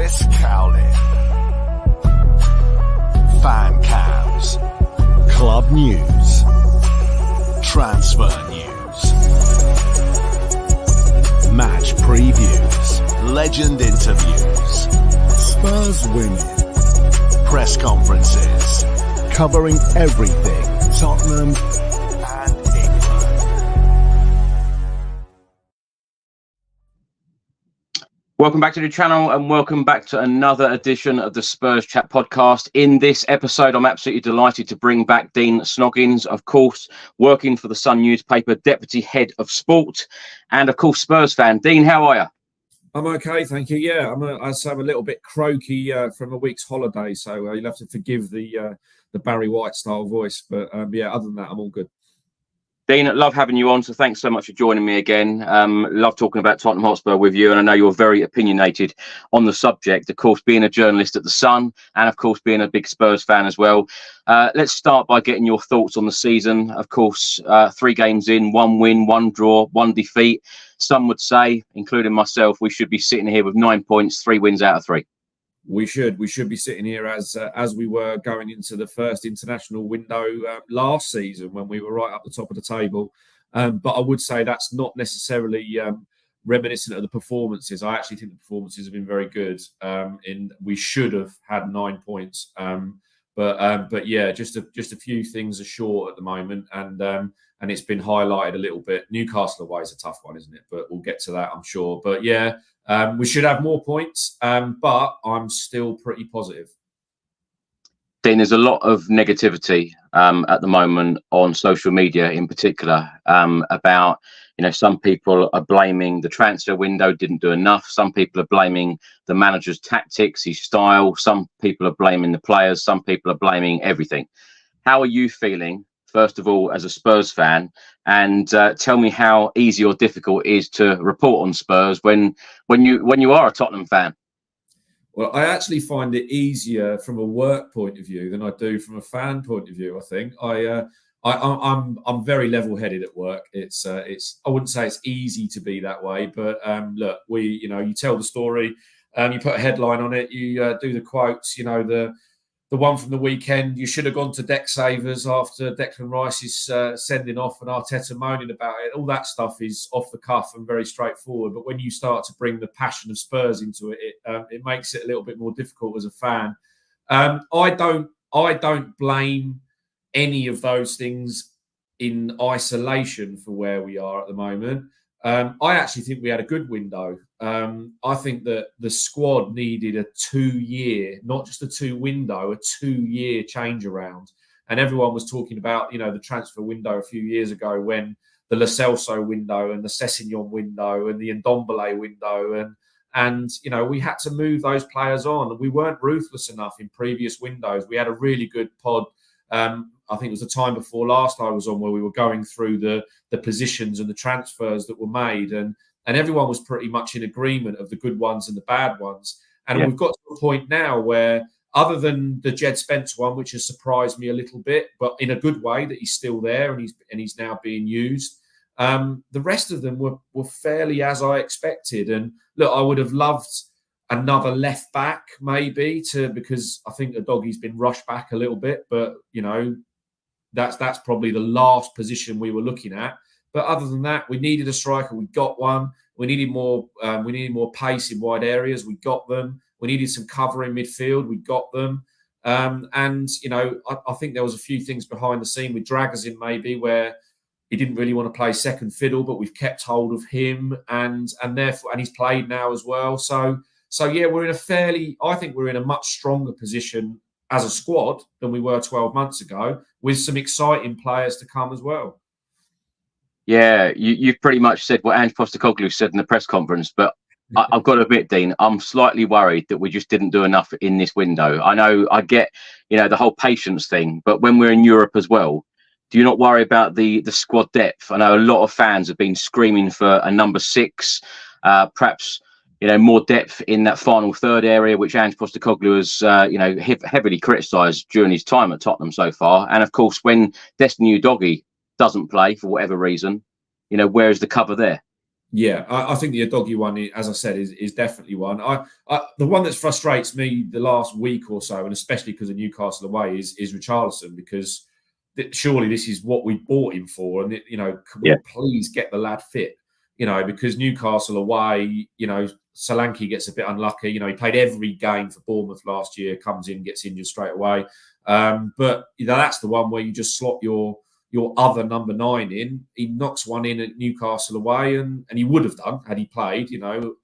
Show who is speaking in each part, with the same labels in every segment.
Speaker 1: Cowlin. Fan cams. Club news. Transfer news. Match previews. Legend interviews. Spurs winning. Press conferences. Covering everything Tottenham and England.
Speaker 2: Welcome back to the channel and welcome back to another edition of the Spurs Chat podcast. In this episode, I'm absolutely delighted to bring back Dean Scoggins, of course, working for the Sun newspaper, Deputy Head of Sport, and of course, Spurs fan. Dean, how are you?
Speaker 3: I'm okay, thank you. Yeah, I'm a little bit croaky from a week's holiday, so you'll have to forgive the Barry White style voice. But yeah, other than that, I'm all good.
Speaker 2: Dean, love having you on, so thanks so much for joining me again. Love talking about Tottenham Hotspur with you, and I know you're very opinionated on the subject, of course, being a journalist at The Sun, and of course, being a big Spurs fan as well. Let's start by getting your thoughts on the season. Of course, 3 games in, 1 win, 1 draw, 1 defeat. Some would say, including myself, we should be sitting here with 9 points, 3 wins out of 3.
Speaker 3: We should be sitting here as we were going into the first international window last season when we were right up the top of the table. But I would say that's not necessarily reminiscent of the performances. I actually think the performances have been very good. We should have had 9 points. But yeah, just a few things are short at the moment, and it's been highlighted a little bit. Newcastle away is a tough one, isn't it? But we'll get to that, I'm sure. But yeah. We should have more points, but I'm still pretty positive.
Speaker 2: Dean, there's a lot of negativity at the moment on social media in particular about, some people are blaming the transfer window didn't do enough. Some people are blaming the manager's tactics, his style. Some people are blaming the players. Some people are blaming everything. How are you feeling, first of all, as a Spurs fan? And tell me how easy or difficult it is to report on Spurs when you are a Tottenham fan.
Speaker 3: Well, I actually find it easier from a work point of view than I do from a fan point of view. I think I'm very level-headed at work. It's I wouldn't say it's easy to be that way, but look, you tell the story, you put a headline on it, you do the quotes, the one from the weekend, you should have gone to deck savers after Declan Rice's sending off and Arteta moaning about it. All that stuff is off the cuff and very straightforward. But when you start to bring the passion of Spurs into it, it makes it a little bit more difficult as a fan. I don't blame any of those things in isolation for where we are at the moment. I actually think we had a good window. I think that the squad needed a 2-year, not just a 2-window, a 2-year change around. And everyone was talking about, the transfer window a few years ago when the Lo Celso window and the Sessegnon window and the Ndombele window. And we had to move those players on. We weren't ruthless enough in previous windows. We had a really good pod. I think it was the time before last I was on where we were going through the positions and the transfers that were made, and everyone was pretty much in agreement of the good ones and the bad ones. And We've got to a point now where, other than the Jed Spence one, which has surprised me a little bit, but in a good way that he's still there and he's now being used, the rest of them were fairly as I expected. And look, I would have loved another left back maybe because I think the doggy's been rushed back a little bit, but that's probably the last position we were looking at. But other than that, we needed a striker. We got one. We needed more pace in wide areas. We got them. We needed some cover in midfield. We got them. I think there was a few things behind the scene with Dragazin maybe where he didn't really want to play second fiddle, but we've kept hold of him and he's played now as well. So yeah, I think we're in a much stronger position as a squad than we were 12 months ago, with some exciting players to come as well.
Speaker 2: Yeah, you've pretty much said what Ange Postecoglou said in the press conference, but I've got to admit, Dean, I'm slightly worried that we just didn't do enough in this window. I know I get, the whole patience thing, but when we're in Europe as well, do you not worry about the squad depth? I know a lot of fans have been screaming for a number 6, perhaps more depth in that final third area, which Ange Postecoglou has, heavily criticised during his time at Tottenham so far. And of course, when Destiny Udogie doesn't play for whatever reason, where is the cover there?
Speaker 3: Yeah, I think the Udogie one, as I said, is definitely one. The one that frustrates me the last week or so, and especially because of Newcastle away, is Richarlison, because surely this is what we bought him for, and can we please get the lad fit? Because Newcastle away, Solanke gets a bit unlucky. He played every game for Bournemouth last year, comes in, gets injured straight away. But that's the one where you just slot your other number 9 in. He knocks one in at Newcastle away, and he would have done had he played.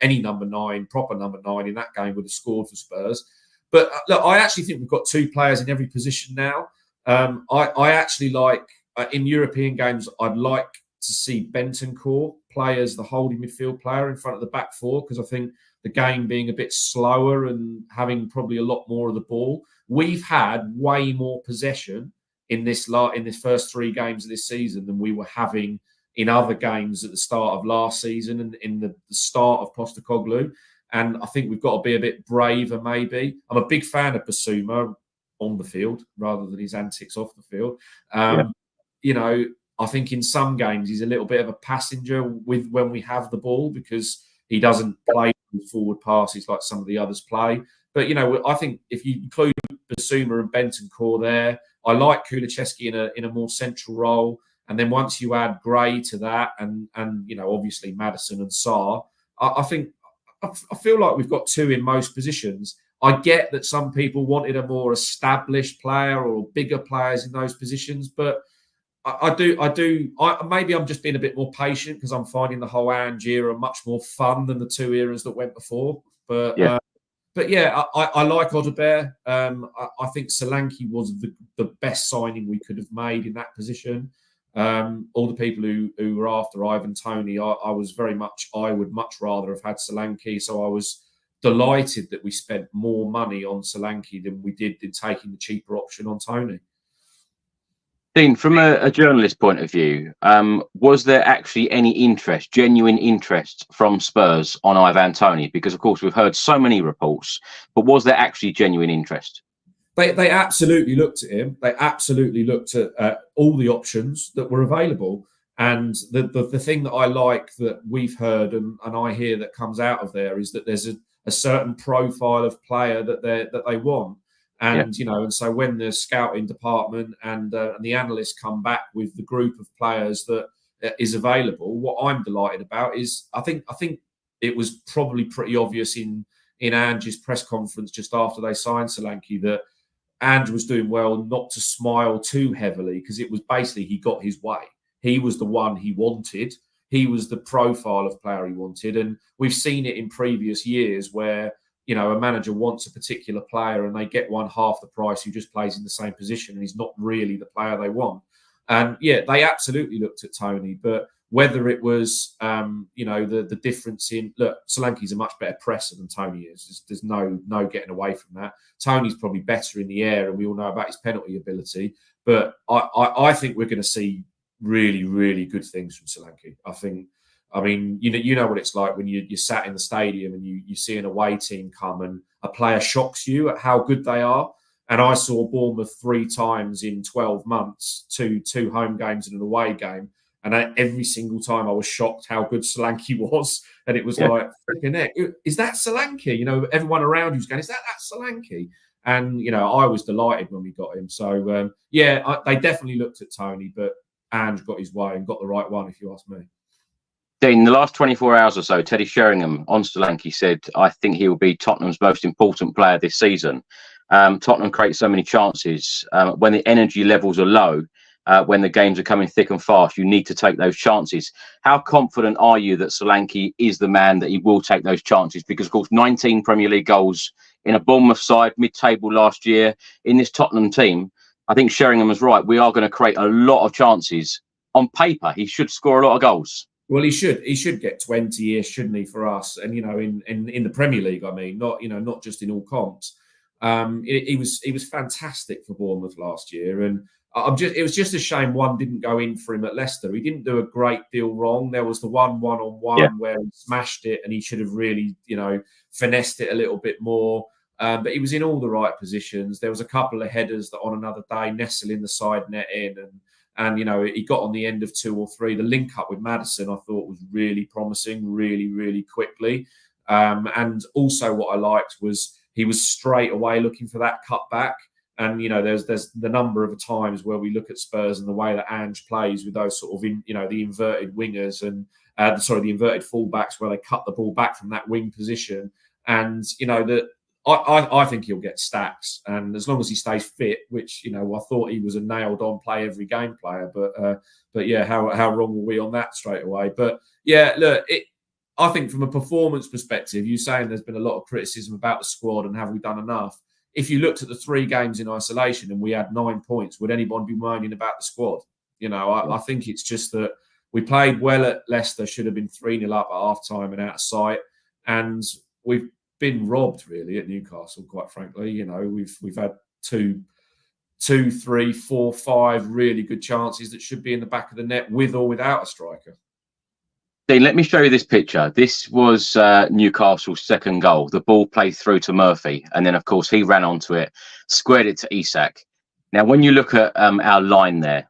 Speaker 3: Any number 9, proper number 9 in that game would have scored for Spurs. But look, I actually think we've got 2 players in every position now. I actually like, in European games, I'd like to see Bentancur play as the holding midfield player in front of the back 4, because I think the game being a bit slower and having probably a lot more of the ball, we've had way more possession in this first 3 games of this season than we were having in other games at the start of last season and in the start of Postecoglou. And I think we've got to be a bit braver, maybe. I'm a big fan of Basuma on the field rather than his antics off the field. I think in some games he's a little bit of a passenger when we have the ball, because he doesn't play forward passes like some of the others play. But, I think if you include Basuma and Bentancur there, I like Kulusevski in a more central role. And then once you add Gray to that and obviously Maddison and Sarr, I feel like we've got 2 in most positions. I get that some people wanted a more established player or bigger players in those positions, but maybe I'm just being a bit more patient because I'm finding the whole Ange era much more fun than the 2 eras that went before. But I like Odobert. I think Solanke was the best signing we could have made in that position. All the people who were after Ivan Toney, I would much rather have had Solanke. So I was delighted that we spent more money on Solanke than we did in taking the cheaper option on Toney.
Speaker 2: Dean, from a journalist point of view, was there actually any genuine interest from Spurs on Ivan Toney? Because, of course, we've heard so many reports, but was there actually genuine interest?
Speaker 3: They absolutely looked at him. They absolutely looked at all the options that were available. And the thing that I like that we've heard and I hear that comes out of there is that there's a certain profile of player that they want. And, and so when the scouting department and the analysts come back with the group of players that is available, what I'm delighted about is I think it was probably pretty obvious in Ange's press conference just after they signed Solanke that Ange was doing well not to smile too heavily, because it was basically he got his way. He was the one he wanted. He was the profile of player he wanted. And we've seen it in previous years where a manager wants a particular player and they get one half the price who just plays in the same position and he's not really the player they want. And they absolutely looked at Toney, but whether it was, the difference in, look, Solanke's a much better presser than Toney is. There's no getting away from that. Toney's probably better in the air and we all know about his penalty ability, but I think we're going to see really, really good things from Solanke. I mean, you know what it's like when you sat in the stadium and you see an away team come and a player shocks you at how good they are. And I saw Bournemouth 3 times in 12 months, two home games and an away game. And every single time I was shocked how good Solanke was. And it was like, is that Solanke? Everyone around you's going, is that Solanke? And, I was delighted when we got him. So, they definitely looked at Toney, but Ange got his way and got the right one, if you ask me.
Speaker 2: In the last 24 hours or so, Teddy Sheringham on Solanke said, I think he will be Tottenham's most important player this season. Tottenham create so many chances. When the energy levels are low, when the games are coming thick and fast, you need to take those chances. How confident are you that Solanke is the man that he will take those chances? Because, of course, 19 Premier League goals in a Bournemouth side, mid-table last year. In this Tottenham team, I think Sheringham was right. We are going to create a lot of chances. On paper, he should score a lot of goals.
Speaker 3: Well, he should get 20-ish, shouldn't he, for us? And in the Premier League, I mean, not just in all comps. He was fantastic for Bournemouth last year, and it was just a shame one didn't go in for him at Leicester. He didn't do a great deal wrong. There was the one-on-one where he smashed it, and he should have really finessed it a little bit more. But he was in all the right positions. There was a couple of headers that on another day nestle in the side net in, And, you know, he got on the end of 2 or 3. The link up with Maddison, I thought, was really promising, really, really quickly. And also what I liked was he was straight away looking for that cutback. And, you know, there's the number of times where we look at Spurs and the way that Ange plays with those sort of, the inverted wingers and, the inverted fullbacks where they cut the ball back from that wing position. And, you know, I think he'll get stacks. And as long as he stays fit, which, you know, I thought he was a nailed-on play every game player. But yeah, how wrong were we on that straight away? But, yeah, look, I think from a performance perspective, you're saying there's been a lot of criticism about the squad and have we done enough? If you looked at the 3 games in isolation and we had 9 points, would anyone be moaning about the squad? You know, I think it's just that we played well at Leicester, should have been 3-0 up at half-time and out of sight. And we've been robbed, really, at Newcastle, quite frankly. You know, we've had 2, 3, 4, 5 really good chances that should be in the back of the net with or without a striker.
Speaker 2: Dean, let me show you this picture. This was Newcastle's second goal. The ball played through to Murphy, and then, of course, he ran onto it, squared it to Isak. Now, when you look at our line there,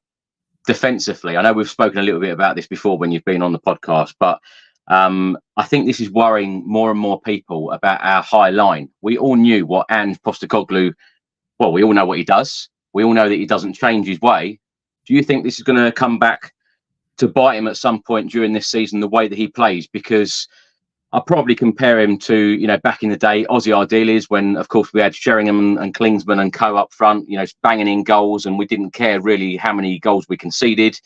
Speaker 2: defensively, I know we've spoken a little bit about this before when you've been on the podcast, but I think this is worrying more and more people about our high line. We all knew what Ange Postecoglou, well, we all know what he does. We all know that he doesn't change his way. Do you think this is going to come back to bite him at some point during this season, the way that he plays? Because I'll probably compare him to, you know, back in the day, Ozzy Ardiles, when, of course, we had Sheringham and Klinsmann and co up front, you know, banging in goals, and we didn't care really how many goals we conceded.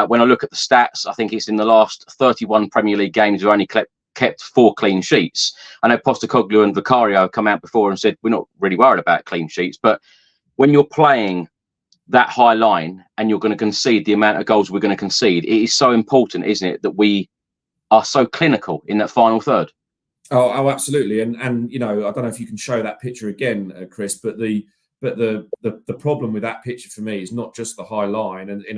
Speaker 2: When I look at the stats, I think it's in the last 31 Premier League games, we've only kept 4 clean sheets. I know Postecoglou and Vicario have come out before and said we're not really worried about clean sheets, but when you're playing that high line and you're going to concede the amount of goals we're going to concede, it is so important, isn't it, that we are so clinical in that final third?
Speaker 3: Oh, absolutely. And you know, I don't know if you can show that picture again, Chris, but the problem with that picture for me is not just the high line, and you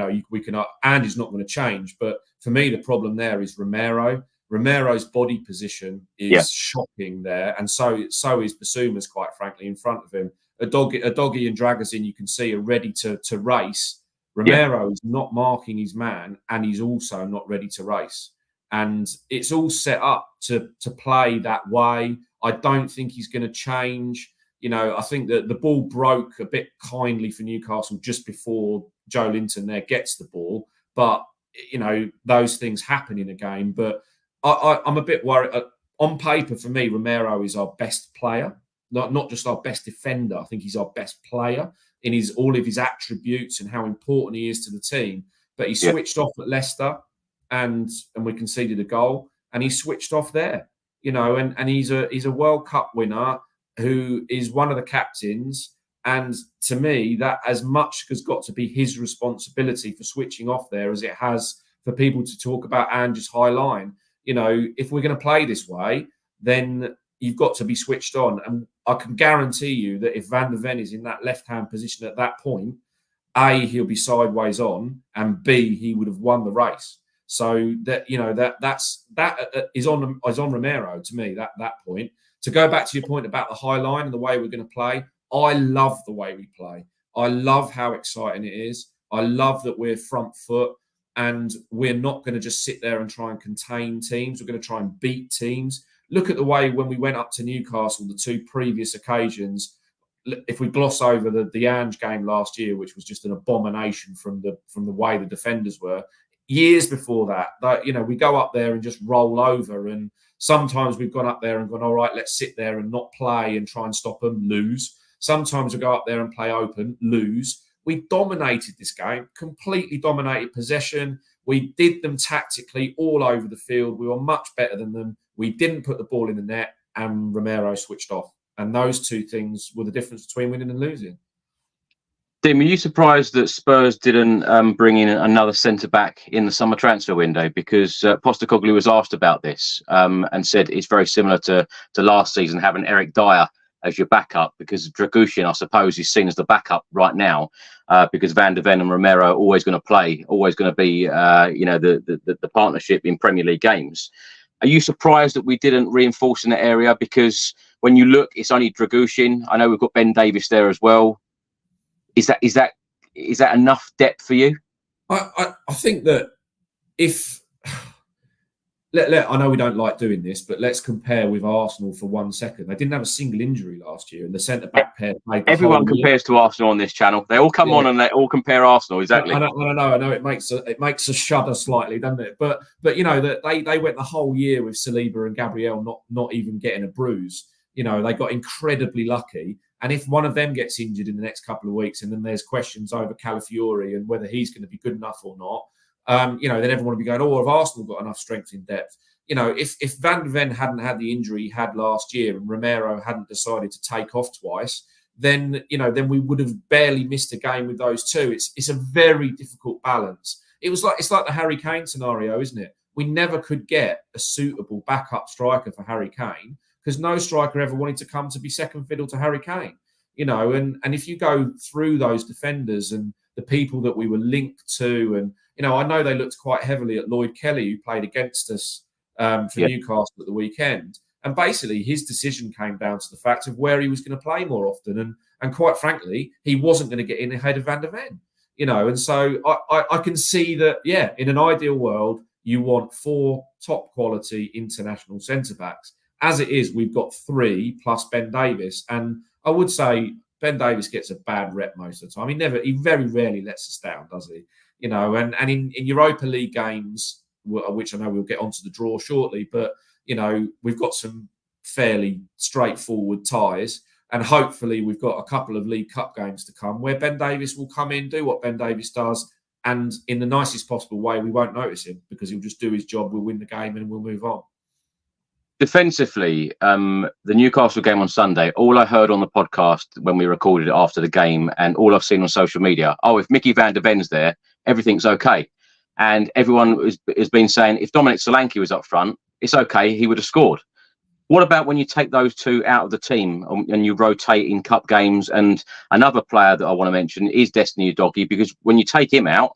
Speaker 3: know, Andy's not going to change, but for me the problem there is Romero's body position is shocking there, and so is Basuma's, quite frankly, in front of him. Udogie and Dragozin, you can see, are ready to race. Romero is not marking his man, and he's also not ready to race. And it's all set up to play that way. I don't think he's going to change. You know, I think that the ball broke a bit kindly for Newcastle just before Joe Linton there gets the ball. But, you know, those things happen in a game. But I'm a bit worried. On paper, for me, Romero is our best player. Not just our best defender. I think he's our best player in all of his attributes and how important he is to the team. But he switched off at Leicester and we conceded a goal, and he switched off there. You know, and he's a World Cup winner who is one of the captains. And to me, that as much has got to be his responsibility for switching off there as it has for people to talk about Ange's high line. You know, if we're going to play this way, then you've got to be switched on. And I can guarantee you that if Van der Ven is in that left-hand position at that point, A, he'll be sideways on, and B, he would have won the race. So that, you know, that is on Romero to me, that point. To go back to your point about the high line and the way we're going to play, I love the way we play. I love how exciting it is. I love that we're front foot, and we're not going to just sit there and try and contain teams. We're going to try and beat teams. Look at the way when we went up to Newcastle, the 2 previous occasions. If we gloss over the Ange game last year, which was just an abomination from the way the defenders were, years before that, you know, we go up there and just roll over. And sometimes we've gone up there and gone, all right, let's sit there and not play and try and stop them, lose. Sometimes we go up there and play open, lose. We dominated this game, completely dominated possession. We did them tactically all over the field. We were much better than them. We didn't put the ball in the net, and Romero switched off. And those 2 things were the difference between winning and losing.
Speaker 2: Tim, are you surprised that Spurs didn't bring in another centre-back in the summer transfer window? Because Postecoglou was asked about this and said it's very similar to last season, having Eric Dyer as your backup, because Dragushin, I suppose, is seen as the backup right now because Van der Ven and Romero are always going to play, always going to be, you know, the partnership in Premier League games. Are you surprised that we didn't reinforce in that area? Because when you look, it's only Dragushin. I know we've got Ben Davies there as well. Is that enough depth for you?
Speaker 3: I think that if I know we don't like doing this, but let's compare with Arsenal for 1 second. They didn't have a single injury last year, and the centre back pair played.
Speaker 2: Everyone compares to Arsenal on this channel. They all come on and they all compare Arsenal. Exactly.
Speaker 3: I know. It makes us shudder slightly, doesn't it? But you know that they went the whole year with Saliba and Gabriel not even getting a bruise. You know, they got incredibly lucky. And if one of them gets injured in the next couple of weeks, and then there's questions over Calafiori and whether he's going to be good enough or not, you know, then everyone will be going, oh, have Arsenal got enough strength in depth? You know, if Van de Ven hadn't had the injury he had last year and Romero hadn't decided to take off twice, then, you know, then we would have barely missed a game with those two. It's a very difficult balance. It's like the Harry Kane scenario, isn't it? We never could get a suitable backup striker for Harry Kane because no striker ever wanted to come to be second fiddle to Harry Kane. You know, and if you go through those defenders and the people that we were linked to, and, you know, I know they looked quite heavily at Lloyd Kelly, who played against us for Newcastle at the weekend. And basically his decision came down to the fact of where he was going to play more often. And quite frankly, he wasn't going to get in ahead of Van de Ven, you know. And so I can see that, yeah, in an ideal world, you want 4 top quality international centre-backs. As it is, we've got 3 plus Ben Davies. And I would say Ben Davies gets a bad rep most of the time. He very rarely lets us down, does he? You know, and in Europa League games, which I know we'll get onto the draw shortly, but, you know, we've got some fairly straightforward ties. And hopefully we've got a couple of League Cup games to come where Ben Davies will come in, do what Ben Davies does. And in the nicest possible way, we won't notice him because he'll just do his job. We'll win the game and we'll move on.
Speaker 2: Defensively, the Newcastle game on Sunday, all I heard on the podcast when we recorded it after the game and all I've seen on social media, oh, if Mickey van der Ven's there, everything's okay. And everyone has been saying if Dominic Solanke was up front, it's okay, he would have scored. What about when you take those two out of the team and you rotate in cup games? And another player that I want to mention is Destiny Udogie, because when you take him out,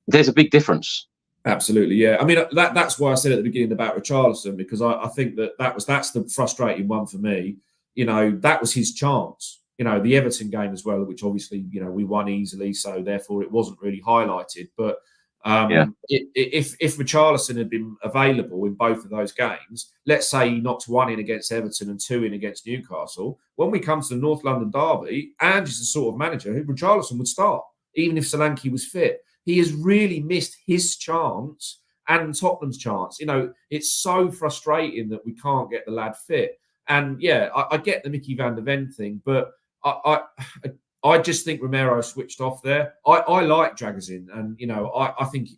Speaker 2: there's a big difference.
Speaker 3: Absolutely, yeah. I mean, that's why I said at the beginning about Richarlison, because I think that's the frustrating one for me. You know, that was his chance. You know, the Everton game as well, which obviously, you know, we won easily, so therefore it wasn't really highlighted. But if Richarlison had been available in both of those games, let's say he knocked 1 in against Everton and 2 in against Newcastle, when we come to the North London derby, and is the sort of manager who Richarlison would start, even if Solanke was fit. He has really missed his chance and Tottenham's chance. You know, it's so frustrating that we can't get the lad fit. And yeah, I get the Mickey van der Ven thing, but I just think Romero switched off there. I like Dragazin, and you know, I think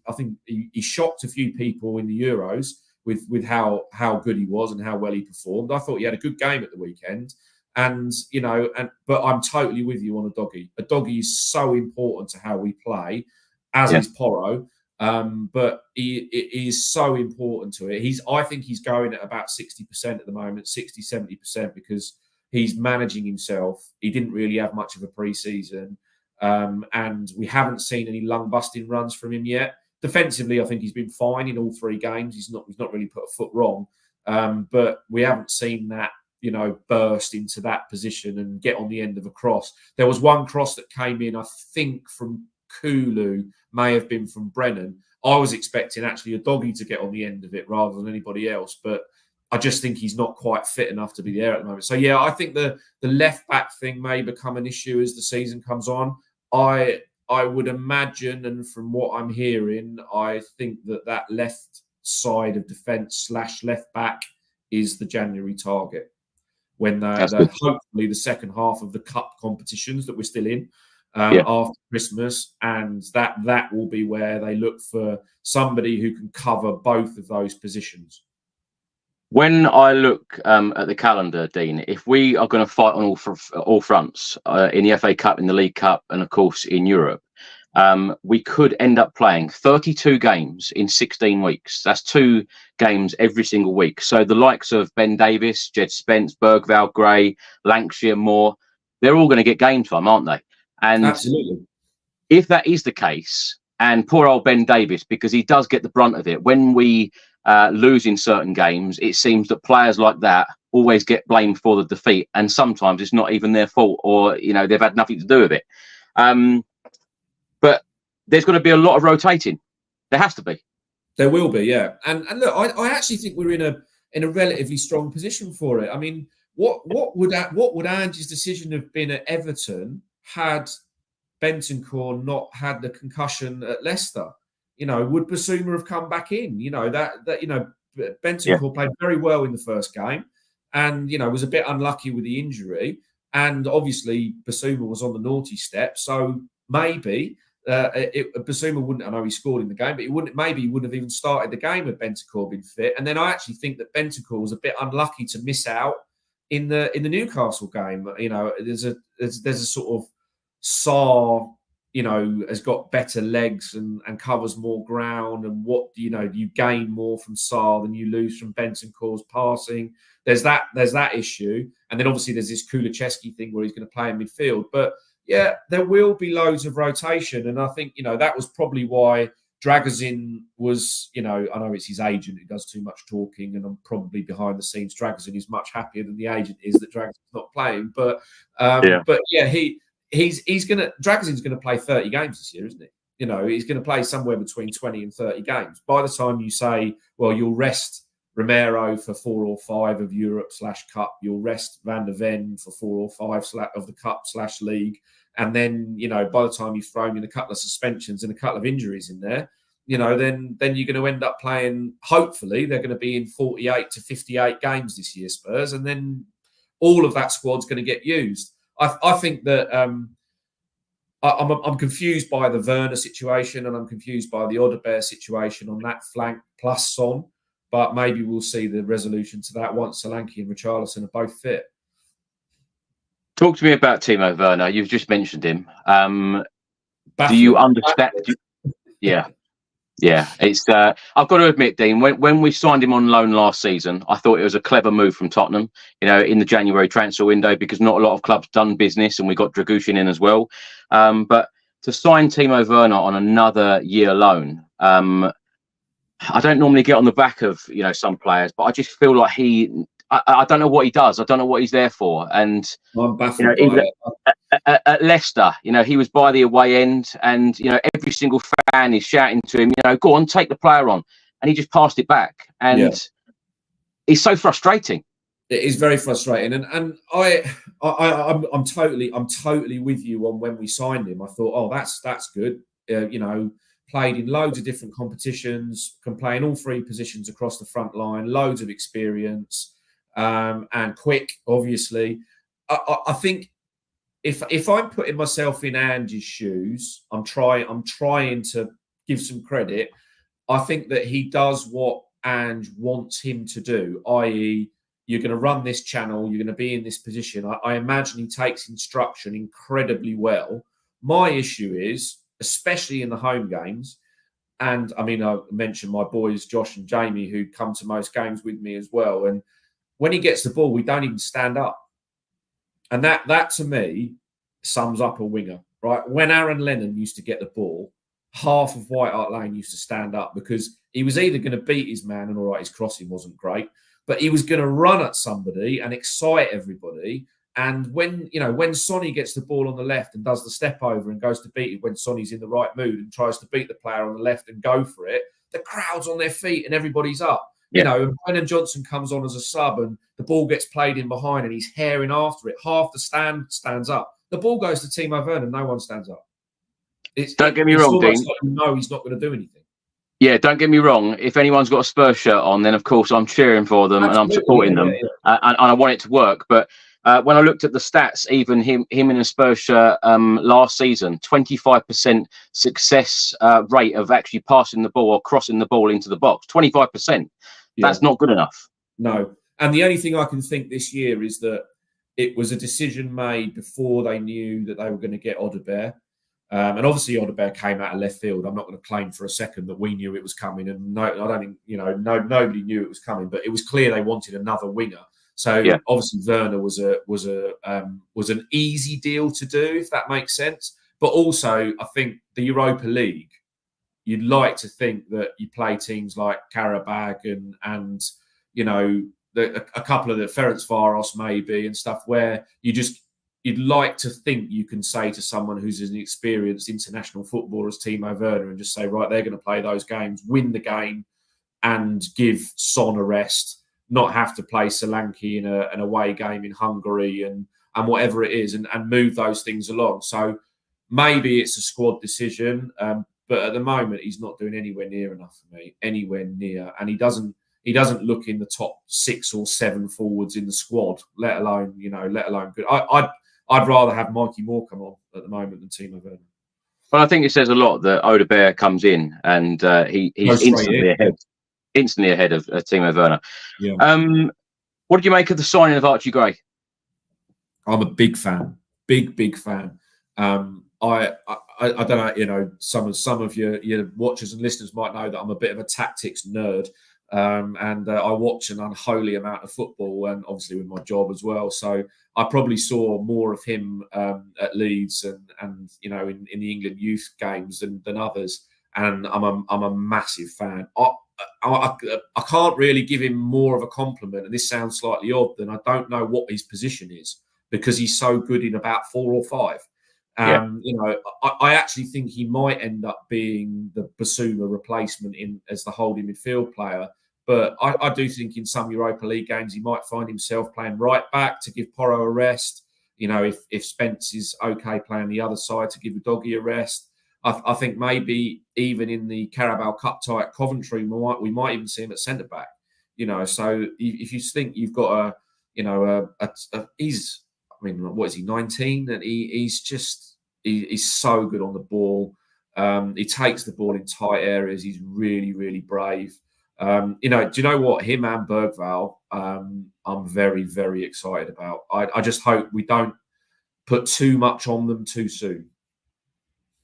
Speaker 3: he shocked a few people in the Euros with how good he was and how well he performed. I thought he had a good game at the weekend. And, you know, but I'm totally with you on Udogie. Udogie is so important to how we play, as is Porro. But he is so important to it. I think he's going at about 60% at the moment, 60, 70%, because he's managing himself. He didn't really have much of a pre-season. And we haven't seen any lung-busting runs from him yet. Defensively, I think he's been fine in all 3 games. He's not really put a foot wrong. But we haven't seen that, you know, burst into that position and get on the end of a cross. There was one cross that came in, I think, from Kulu, may have been from Brennan. I was expecting actually Udogie to get on the end of it rather than anybody else, but I just think he's not quite fit enough to be there at the moment. So yeah, I think the left back thing may become an issue as the season comes on. I would imagine, and from what I'm hearing, I think that left side of defence / left back is the January target, when hopefully the second half of the cup competitions that we're still in after Christmas, and that will be where they look for somebody who can cover both of those positions.
Speaker 2: When I look at the calendar, Dean, if we are going to fight on all fronts in the FA Cup, in the League Cup, and of course in Europe, we could end up playing 32 games in 16 weeks. That's 2 games every single week. So the likes of Ben Davies, Jed Spence, Bergvall, Gray, Lancashire, Moore, they're all going to get game time, aren't they? And
Speaker 3: absolutely,
Speaker 2: if that is the case, and poor old Ben Davies, because he does get the brunt of it, when we lose in certain games, it seems that players like that always get blamed for the defeat, and sometimes it's not even their fault, or you know, they've had nothing to do with it. But there's going to be a lot of rotating. There has to be.
Speaker 3: There will be, yeah. And look, I actually think we're in a relatively strong position for it. I mean, what would Ange's decision have been at Everton had Bentancur not had the concussion at Leicester? You know, would Basuma have come back in? You know, Bentancur played very well in the first game, and you know was a bit unlucky with the injury. And obviously, Basuma was on the naughty step, so maybe Basuma wouldn't. I know he scored in the game, but maybe he wouldn't have even started the game if Bentancur been fit. And then I actually think that Bentancur was a bit unlucky to miss out in the Newcastle game. You know, there's a sort of Sarr, you know, has got better legs and covers more ground, and you gain more from Sarr than you lose from Bentancur's passing. There's that issue, and then obviously there's this Kulusevski thing where he's going to play in midfield. But yeah, there will be loads of rotation, and I think that was probably why Dragozin was. I know it's his agent who does too much talking, and I'm probably behind the scenes. Dragozin is much happier than the agent is that Dragozin's not playing. But Dragozin's gonna play 30 games this year, isn't he? He's going to play somewhere between 20 and 30 games. By the time you say, well, you'll rest Romero for 4 or 5 of Europe/Cup, you'll rest Van der Ven for 4 or 5 of the Cup/League, and then by the time you've thrown in a couple of suspensions and a couple of injuries in there, then you're going to end up playing. Hopefully, they're going to be in 48 to 58 games this year, Spurs, and then all of that squad's going to get used. I think that I'm confused by the Werner situation, and I'm confused by the Odegaard situation on that flank plus Son. But maybe we'll see the resolution to that once Solanke and Richarlison are both fit.
Speaker 2: Talk to me about Timo Werner. You've just mentioned him. Do you understand? Yeah. It's. I've got to admit, Dean, when we signed him on loan last season, I thought it was a clever move from Tottenham. In the January transfer window, because not a lot of clubs done business, and we got Dragushin in as well. But to sign Timo Werner on another year loan. I don't normally get on the back of some players, but I just feel like I don't know what he does. I don't know what he's there for. And
Speaker 3: I'm baffled by it.
Speaker 2: At Leicester, he was by the away end, and every single fan is shouting to him, go on, take the player on, and he just passed it back, and it's so frustrating.
Speaker 3: It is very frustrating, and I'm totally with you on when we signed him. I thought, oh, that's good. Played in loads of different competitions, can play in all 3 positions across the front line, loads of experience, and quick, obviously. I think if I'm putting myself in Ange's shoes, I'm trying to give some credit. I think that he does what Ange wants him to do, i.e., you're going to run this channel, you're going to be in this position. I imagine he takes instruction incredibly well. My issue is, especially in the home games, and I mean, I mentioned my boys, Josh and Jamie, who come to most games with me as well. And when he gets the ball, we don't even stand up. And that to me sums up a winger, right? When Aaron Lennon used to get the ball, half of White Hart Lane used to stand up, because he was either going to beat his man, and all right, his crossing wasn't great, but he was going to run at somebody and excite everybody. And when Sonny gets the ball on the left and does the step over and goes to beat it, when Sonny's in the right mood and tries to beat the player on the left and go for it, the crowd's on their feet and everybody's up. And Brennan Johnson comes on as a sub, and the ball gets played in behind, and he's herring after it. Half the stand stands up. The ball goes to Timo Werner, no one stands up.
Speaker 2: Don't get me wrong, Dean.
Speaker 3: No, he's not going to do anything.
Speaker 2: Yeah, don't get me wrong. If anyone's got a Spurs shirt on, then of course I'm cheering for them. Absolutely, and I'm supporting them, and I want it to work. But when I looked at the stats, even him in a Spurs shirt last season, 25% success rate of actually passing the ball or crossing the ball into the box. 25%. That's not good enough.
Speaker 3: No. And the only thing I can think this year is that it was a decision made before they knew that they were going to get Odegaard. And obviously Odegaard came out of left field. I'm not going to claim for a second that we knew it was coming. And nobody knew it was coming, but it was clear they wanted another winger. So obviously Werner was an easy deal to do, if that makes sense. But also, I think the Europa League, you'd like to think that you play teams like Karabag and a couple of the Ferencváros maybe and stuff, where you just you'd like to think you can say to someone who's an experienced international footballer as Timo Werner and just say, right, they're going to play those games, win the game, and give Son a rest, not have to play Solanke in an away game in Hungary and whatever it is, and move those things along. So maybe it's a squad decision, but at the moment he's not doing anywhere near enough for me, anywhere near, and he doesn't look in the top 6 or 7 forwards in the squad, let alone good. I'd rather have Mikey Moore come on at the moment than Timo Werner.
Speaker 2: Well, I think it says a lot that Odebear comes in and he's instantly ahead of Timo Werner.
Speaker 3: Yeah.
Speaker 2: What did you make of the signing of Archie Gray?
Speaker 3: I'm a big fan, big fan. I don't know, some of your watchers and listeners might know that I'm a bit of a tactics nerd, and I watch an unholy amount of football, and obviously with my job as well. So I probably saw more of him at Leeds and in the England youth games than others, and I'm a massive fan. I can't really give him more of a compliment, and this sounds slightly odd, than I don't know what his position is, because he's so good in about 4 or 5. I actually think he might end up being the Basuma replacement as the holding midfield player. But I do think in some Europa League games he might find himself playing right back to give Porro a rest. If Spence is okay playing the other side, to give Udogie a rest. I think maybe even in the Carabao Cup tie at Coventry, we might even see him at centre back. So if you think you've got what is he, 19? And he's so good on the ball. He takes the ball in tight areas. He's really, really brave. Do you know what? Him and Bergvall, I'm very, very excited about. I just hope we don't put too much on them too soon.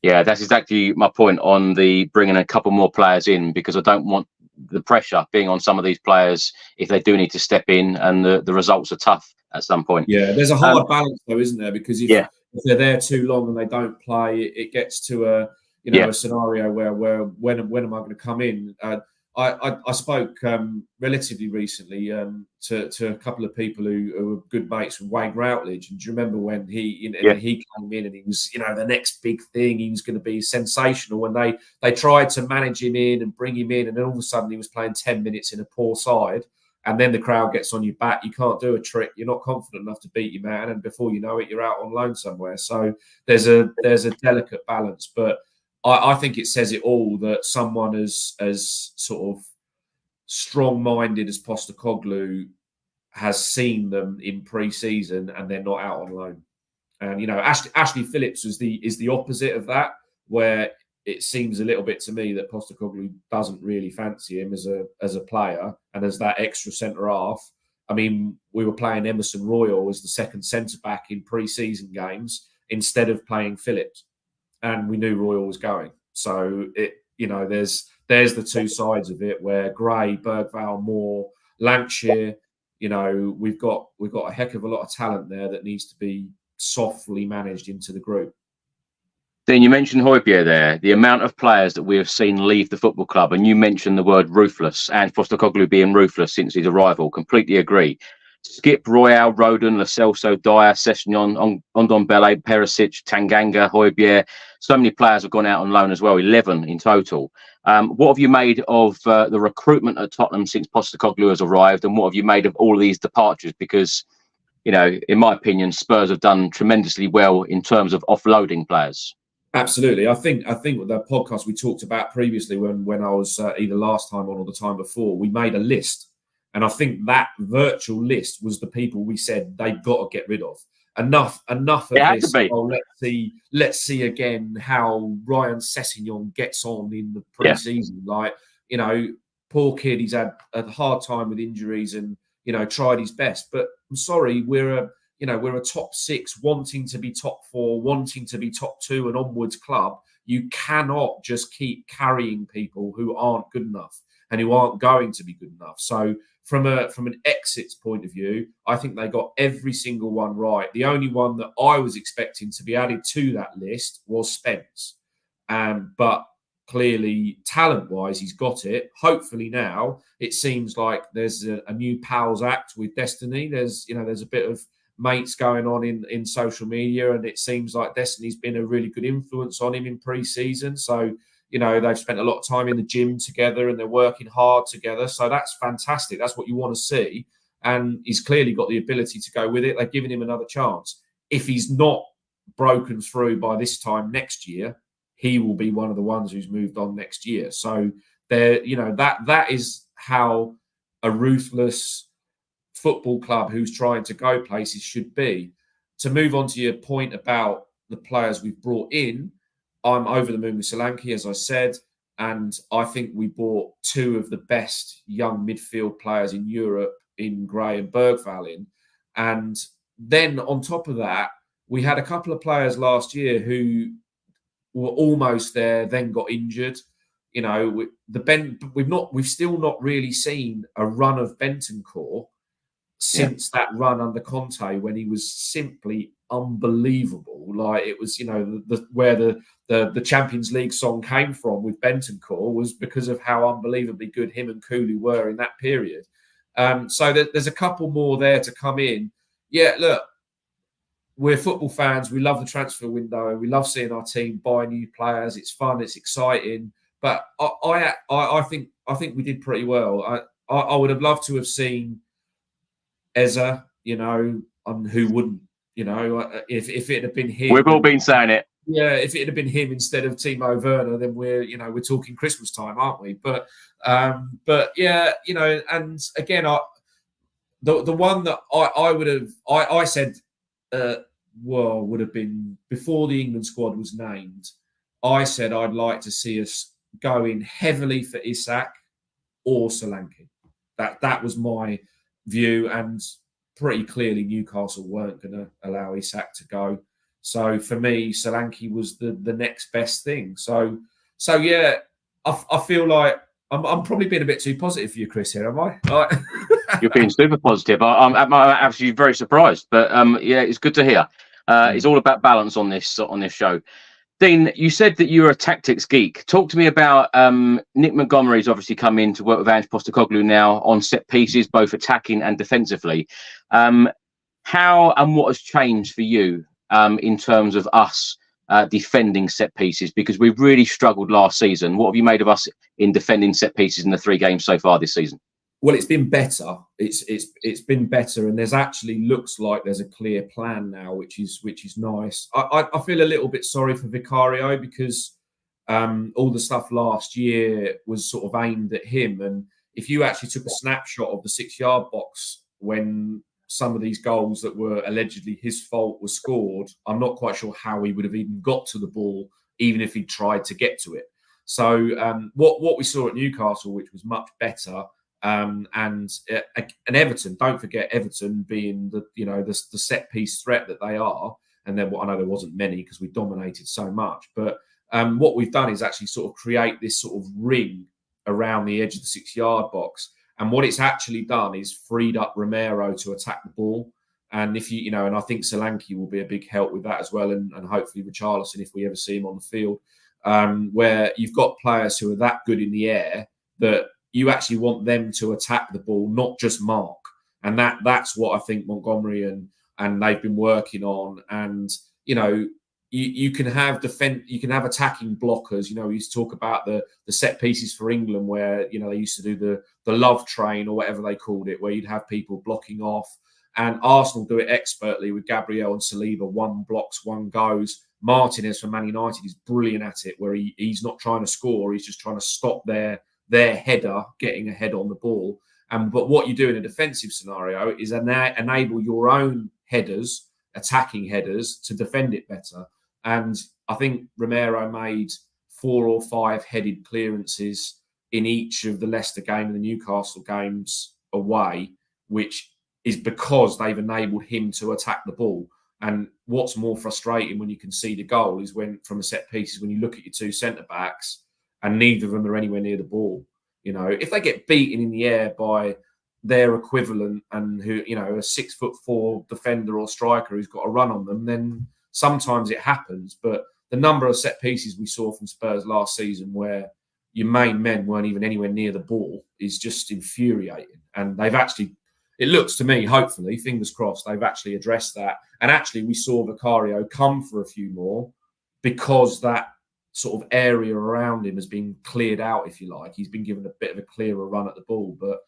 Speaker 2: Yeah, that's exactly my point on the bringing a couple more players in, because I don't want the pressure being on some of these players if they do need to step in and the results are tough at some point.
Speaker 3: Yeah, there's a hard balance though, isn't there? Because if they're there too long and they don't play, it gets to a scenario where when am I going to come in? I spoke relatively recently to a couple of people who were good mates with Wayne Routledge, and do you remember when he came in and he was the next big thing? He was going to be sensational, and they tried to manage him in and bring him in, and then all of a sudden he was playing 10 minutes in a poor side, and then the crowd gets on your back. You can't do a trick. You're not confident enough to beat your man, and before you know it, you're out on loan somewhere. So there's a delicate balance, but I think it says it all that someone as sort of strong-minded as Postecoglou has seen them in pre-season and they're not out on loan. And Ashley Phillips is the opposite of that, where it seems a little bit to me that Postecoglou doesn't really fancy him as a player and as that extra centre half. I mean, we were playing Emerson Royal as the second centre back in pre-season games instead of playing Phillips. And we knew Royal was going. So there's the two sides of it, where Gray, Bergvall, Moore, Lancashire, we've got a heck of a lot of talent there that needs to be softly managed into the group.
Speaker 2: Then you mentioned Højbjerg there, the amount of players that we have seen leave the football club, and you mentioned the word ruthless, and Postecoglou being ruthless since his arrival. Completely agree. Skip, Royal, Rodon, Lo Celso, Dyer, Sessegnon, Ndombele, Perisic, Tanganga, Højbjerg. So many players have gone out on loan as well, 11 in total. What have you made of the recruitment at Tottenham since Postecoglou has arrived, and what have you made of all of these departures? Because, in my opinion, Spurs have done tremendously well in terms of offloading players.
Speaker 3: Absolutely. I think with the podcast we talked about previously when I was either last time on or the time before, we made a list. And I think that virtual list was the people we said they've got to get rid of. Enough of this. Oh, let's see again how Ryan Sessegnon gets on in the pre-season. Poor kid, he's had a hard time with injuries and tried his best. But I'm sorry, we're a top 6, wanting to be top 4, wanting to be top 2 and onwards club. You cannot just keep carrying people who aren't good enough and who aren't going to be good enough. So from an exits point of view, I think they got every single one right. The only one that I was expecting to be added to that list was Spence. But clearly, talent-wise, he's got it. Hopefully now, it seems like there's a new Pals Act with Destiny. There's a bit of mates going on in social media, and it seems like Destiny's been a really good influence on him in pre-season. So, they've spent a lot of time in the gym together and they're working hard together. So that's fantastic. That's what you want to see. And he's clearly got the ability to go with it. They've given him another chance. If he's not broken through by this time next year, he will be one of the ones who's moved on next year. So that is how a ruthless football club who's trying to go places should be. To move on to your point about the players we've brought in, I'm over the moon with Solanke, as I said, and I think we bought two of the best young midfield players in Europe in Gray and Bergvall in. And then on top of that, we had a couple of players last year who were almost there, then got injured. We've still not really seen a run of Bentancur since that run under Conte, when he was simply unbelievable. Like, it was, where the Champions League song came from with Bentancur was because of how unbelievably good him and Cooley were in that period. So there's a couple more there to come in. Yeah, look, we're football fans. We love the transfer window. We love seeing our team buy new players. It's fun. It's exciting. But I think we did pretty well. I would have loved to have seen Eza, who wouldn't, if it had been him.
Speaker 2: We've all been saying it.
Speaker 3: Yeah, if it had been him instead of Timo Werner, then we're talking Christmas time, aren't we? But yeah, and again, the one that I said, would have been before the England squad was named. I said I'd like to see us go in heavily for Isak or Solanke. That was my view, and pretty clearly Newcastle weren't going to allow Isak to go. So for me, Solanke was the next best thing. So yeah, I feel like I'm probably being a bit too positive for you, Chris, here, am I?
Speaker 2: You're being super positive. I'm actually very surprised, but yeah, it's good to hear. It's all about balance on this show. Dean, you said that you're a tactics geek. Talk to me about Nick Montgomery's obviously come in to work with Ange Postecoglou now on set pieces, both attacking and defensively. How and what has changed for you in terms of us defending set pieces? Because we've really struggled last season. What have you made of us in defending set pieces in the 3 games so far this season?
Speaker 3: Well, it's been better. It's been better, and there's actually looks like there's a clear plan now, which is nice. I feel a little bit sorry for Vicario, because all the stuff last year was sort of aimed at him. And if you actually took a snapshot of the 6-yard box when some of these goals that were allegedly his fault were scored, I'm not quite sure how he would have even got to the ball, even if he tried to get to it. So what we saw at Newcastle, which was much better. And Everton, don't forget Everton being the set piece threat that they are. And then I know there wasn't many because we dominated so much, but what we've done is actually sort of create this sort of ring around the edge of the 6-yard box. And what it's actually done is freed up Romero to attack the ball. And if and I think Solanke will be a big help with that as well. And hopefully Richarlison, if we ever see him on the field, where you've got players who are that good in the air that you actually want them to attack the ball, not just mark. And that's what I think Montgomery and they've been working on. And, you can have you can have attacking blockers. We used to talk about the set pieces for England where, they used to do the love train or whatever they called it, where you'd have people blocking off. And Arsenal do it expertly with Gabriel and Saliba. One blocks, one goes. Martinez from Man United is brilliant at it, where he's not trying to score. He's just trying to stop their header getting ahead on the ball. But what you do in a defensive scenario is enable your own headers, attacking headers, to defend it better. And I think Romero made 4 or 5 headed clearances in each of the Leicester game and the Newcastle games away, which is because they've enabled him to attack the ball. And what's more frustrating when you concede a goal is when, from a set piece, is when you look at your 2 centre-backs and neither of them are anywhere near the ball. If they get beaten in the air by their equivalent and who, a 6'4" defender or striker who's got a run on them, then sometimes it happens. But the number of set pieces we saw from Spurs last season where your main men weren't even anywhere near the ball is just infuriating. And they've actually, it looks to me, hopefully, fingers crossed, they've actually addressed that. And actually, we saw Vicario come for a few more because that sort of area around him has been cleared out, if you like. He's been given a bit of a clearer run at the ball. But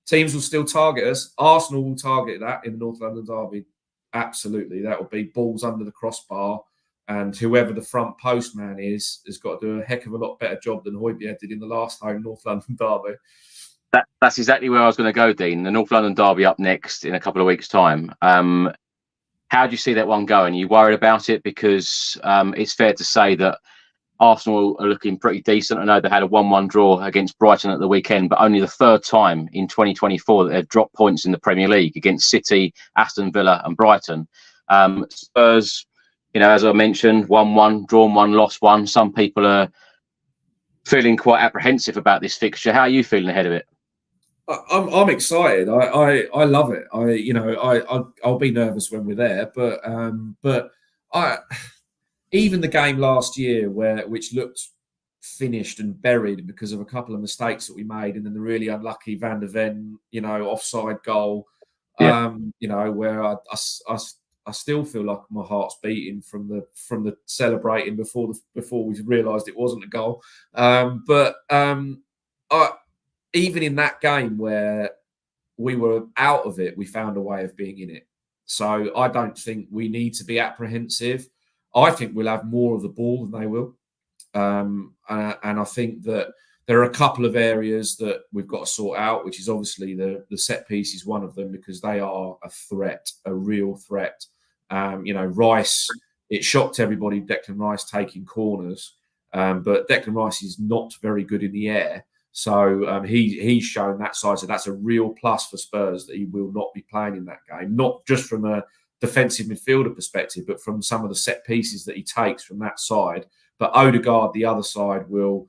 Speaker 3: teams will still target us. Arsenal will target that in the North London derby. Absolutely. That will be balls under the crossbar. And whoever the front post man is has got to do a heck of a lot better job than Højbjerg did in the last home North London derby.
Speaker 2: That's exactly where I was going to go, Dean. The North London derby up next in a couple of weeks' time. How do you see that one going? Are you worried about it? Because it's fair to say that Arsenal are looking pretty decent. I know they had a 1-1 draw against Brighton at the weekend, but only the third time in 2024 that they've dropped points in the Premier League against City, Aston Villa and Brighton. Spurs, as I mentioned, 1-1, drawn 1, lost 1. Some people are feeling quite apprehensive about this fixture. How are you feeling ahead of it?
Speaker 3: I'm excited. I love it. I'll be nervous when we're there, but even the game last year which looked finished and buried because of a couple of mistakes that we made, and then the really unlucky Van de Ven, offside goal, where I still feel like my heart's beating from the celebrating before we realised it wasn't a goal. Even in that game where we were out of it, we found a way of being in it. So I don't think we need to be apprehensive. I think we'll have more of the ball than they will. And I think that there are a couple of areas that we've got to sort out, which is obviously the set piece is one of them, because they are a threat, a real threat. Rice, it shocked everybody, Declan Rice taking corners, but Declan Rice is not very good in the air. So he's shown that side. So that's a real plus for Spurs, that he will not be playing in that game, not just from a defensive midfielder perspective, but from some of the set pieces that he takes from that side. But Odegaard, the other side, will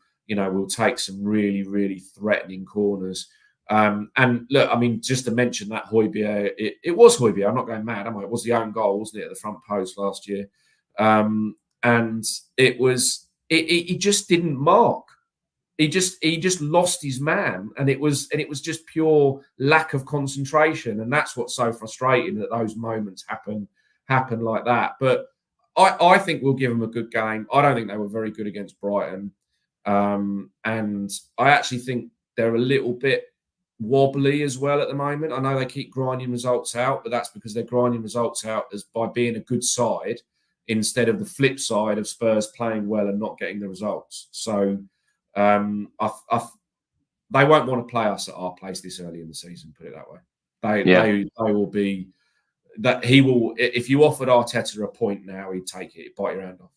Speaker 3: take some really, really threatening corners. And look, I mean, just to mention that Højbjerg, it was Højbjerg. I'm not going mad, am I? It was the own goal, wasn't it, at the front post last year? And he just didn't mark. He just lost his man, and it was just pure lack of concentration, and that's what's so frustrating, that those moments happen like that. But I think we'll give them a good game. I don't think they were very good against Brighton, and I actually think they're a little bit wobbly as well at the moment. I know they keep grinding results out, but that's because they're grinding results out as by being a good side instead of the flip side of Spurs playing well and not getting the results. So. They won't want to play us at our place this early in the season. Put it that way. They will be that he will. If you offered Arteta a point now, he'd take it. He'd bite your hand off.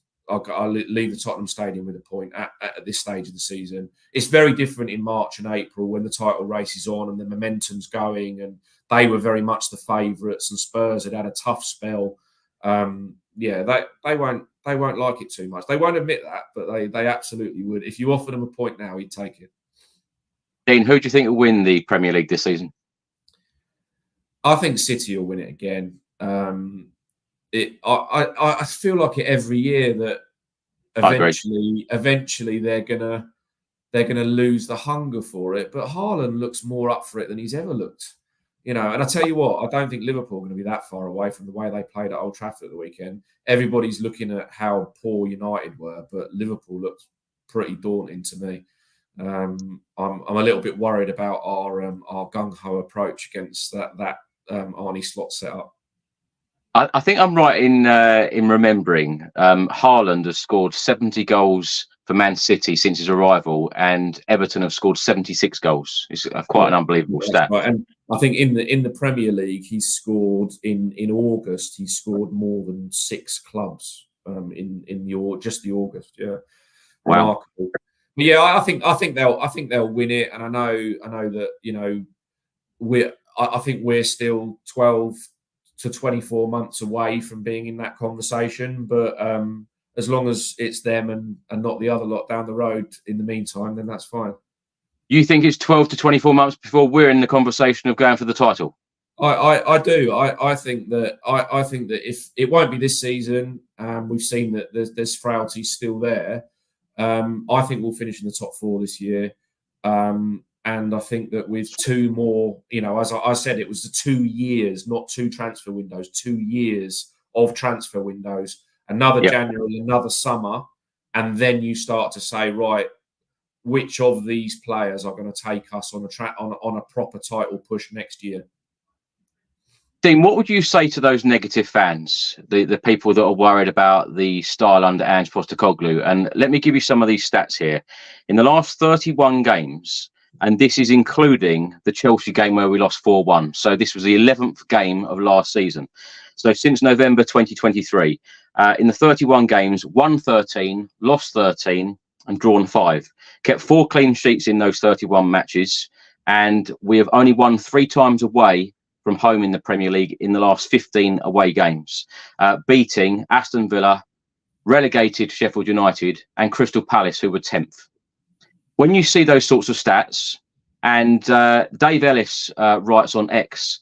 Speaker 3: I'll leave the Tottenham Stadium with a point at this stage of the season. It's very different in March and April when the title race is on and the momentum's going, and they were very much the favourites, and Spurs had a tough spell. They won't like it too much. They won't admit that, but they absolutely would. If you offered them a point now, he'd take it.
Speaker 2: Dean, who do you think will win the Premier League this season?
Speaker 3: I think City will win it again. I feel like it every year that eventually they're gonna lose the hunger for it. But Haaland looks more up for it than he's ever looked. And I tell you what, I don't think Liverpool are going to be that far away from the way they played at Old Trafford at the weekend. Everybody's looking at how poor United were, but Liverpool looked pretty daunting to me. I'm a little bit worried about our gung-ho approach against that Arnie Slot setup.
Speaker 2: I think I'm right in remembering Haaland has scored 70 goals for Man City since his arrival, and Everton have scored 76 goals. It's quite an unbelievable stat.
Speaker 3: Right. And I think in the Premier League, he's scored in August. He scored more than 6 clubs in just the August. Yeah,
Speaker 2: wow.
Speaker 3: Remarkable. But yeah, I think they'll win it, and I know that I think we're still 12 to 24 months away from being in that conversation, but as long as it's them and not the other lot down the road in the meantime, then that's fine.
Speaker 2: You think it's 12 to 24 months before we're in the conversation of going for the title?
Speaker 3: I do. I think that if it won't be this season, we've seen that there's frailty still there. I think we'll finish in the top 4 this year, and And I think that with two more, as I said, it was the 2 years, not 2 transfer windows, 2 years of transfer windows, another January, another summer. And then you start to say, right, which of these players are going to take us on a proper title push next year?
Speaker 2: Dean, what would you say to those negative fans, the people that are worried about the style under Ange Postecoglou? And let me give you some of these stats here. In the last 31 games, and this is including the Chelsea game where we lost 4-1. So this was the 11th game of last season. So since November 2023, in the 31 games, won 13, lost 13, and drawn 5. Kept 4 clean sheets in those 31 matches. And we have only won 3 times away from home in the Premier League in the last 15 away games, beating Aston Villa, relegated Sheffield United, and Crystal Palace, who were 10th. When you see those sorts of stats, and Dave Ellis writes on X,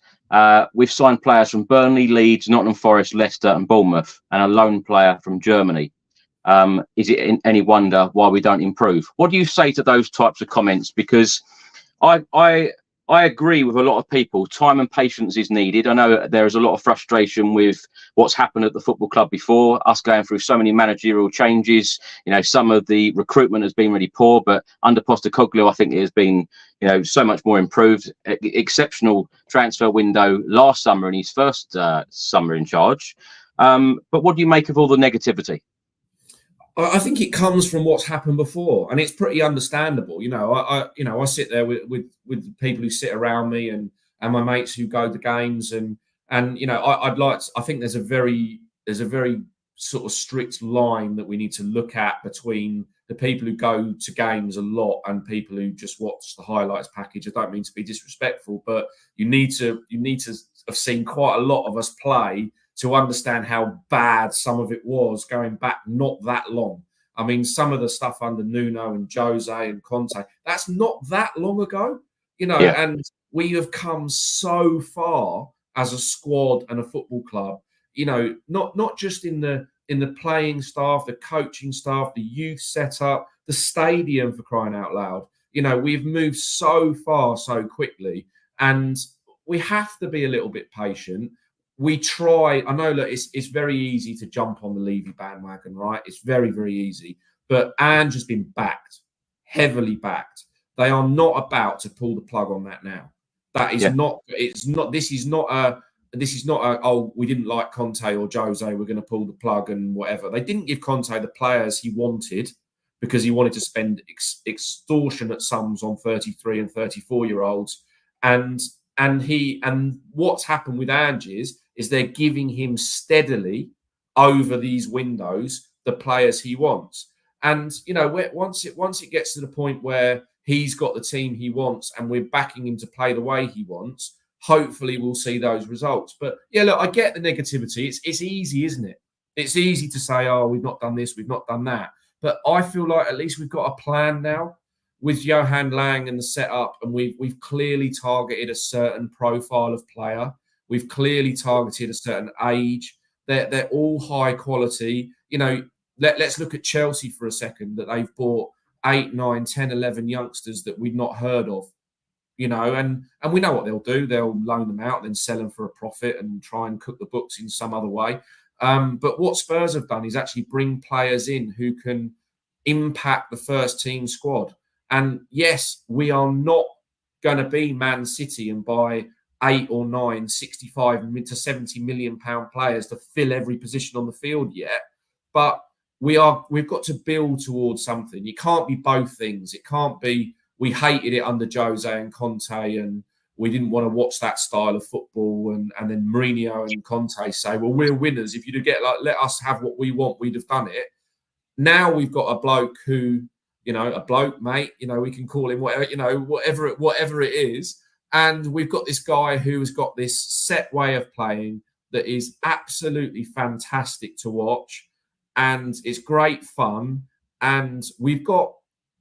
Speaker 2: we've signed players from Burnley, Leeds, Nottingham Forest, Leicester, and Bournemouth, and a lone player from Germany. Is it any wonder why we don't improve? What do you say to those types of comments? Because I agree with a lot of people. Time and patience is needed. I know there is a lot of frustration with what's happened at the football club before, us going through so many managerial changes. Some of the recruitment has been really poor, but under Postecoglou, I think it has been, so much more improved. Exceptional transfer window last summer in his first summer in charge. But what do you make of all the negativity?
Speaker 3: I think it comes from what's happened before, and it's pretty understandable. I sit there with the people who sit around me and my mates who go to games, and I think there's a very sort of strict line that we need to look at between the people who go to games a lot and people who just watch the highlights package. I don't mean to be disrespectful, but you need to have seen quite a lot of us play to understand how bad some of it was going back not that long. I mean, some of the stuff under Nuno and Jose and Conte, that's not that long ago, and we have come so far as a squad and a football club, not just in the playing staff, the coaching staff, the youth setup, the stadium, for crying out loud. We've moved so far so quickly, and we have to be a little bit patient. We try. I know that it's very easy to jump on the Levy bandwagon, right? It's very, very easy. But Ange has been backed, heavily backed. They are not about to pull the plug on that now. That is not. It's not. This is not a. Oh, we didn't like Conte or Jose, we're going to pull the plug and whatever. They didn't give Conte the players he wanted because he wanted to spend extortionate sums on 33 and 34-year-olds, and what's happened with Ange is they're giving him steadily over these windows the players he wants. And, once it gets to the point where he's got the team he wants and we're backing him to play the way he wants, hopefully we'll see those results. But, look, I get the negativity. It's easy, isn't it? It's easy to say, oh, we've not done this, we've not done that. But I feel like at least we've got a plan now with Johan Lang and the setup, and we've clearly targeted a certain profile of player. We've clearly targeted a certain age. They're all high quality. Let's look at Chelsea for a second, that they've bought 8, 9, 10, 11 youngsters that we'd not heard of, and we know what they'll do. They'll loan them out, then sell them for a profit and try and cook the books in some other way. But what Spurs have done is actually bring players in who can impact the first team squad. And yes, we are not going to be Man City and buy 8 or 9 65 to 70 million pound players to fill every position on the field yet. But we've got to build towards something. You can't be both things. It can't be we hated it under Jose and Conte and we didn't want to watch that style of football, and then Mourinho and Conte say, well, we're winners. If you'd let us have what we want, we'd have done it. Now we've got a bloke who, a bloke, mate, we can call him whatever, whatever it is. And we've got this guy who has got this set way of playing that is absolutely fantastic to watch. And it's great fun. And we've got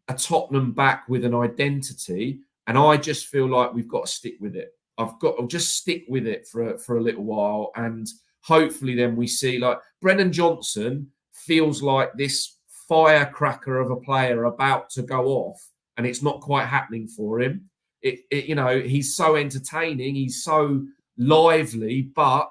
Speaker 3: a Tottenham back with an identity. And I just feel like we've got to stick with it. I'll just stick with it for a little while. And hopefully then we see, like, Brennan Johnson feels like this firecracker of a player about to go off, and it's not quite happening for him. he's so entertaining, he's so lively, but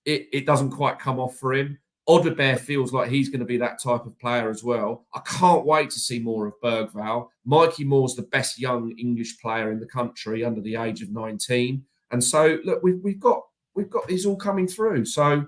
Speaker 3: it doesn't quite come off for him. Odebear feels like he's going to be that type of player as well. I can't wait to see more of Bergvall. Mikey Moore's the best young English player in the country under the age of 19. And so, look, we've got these all coming through. So,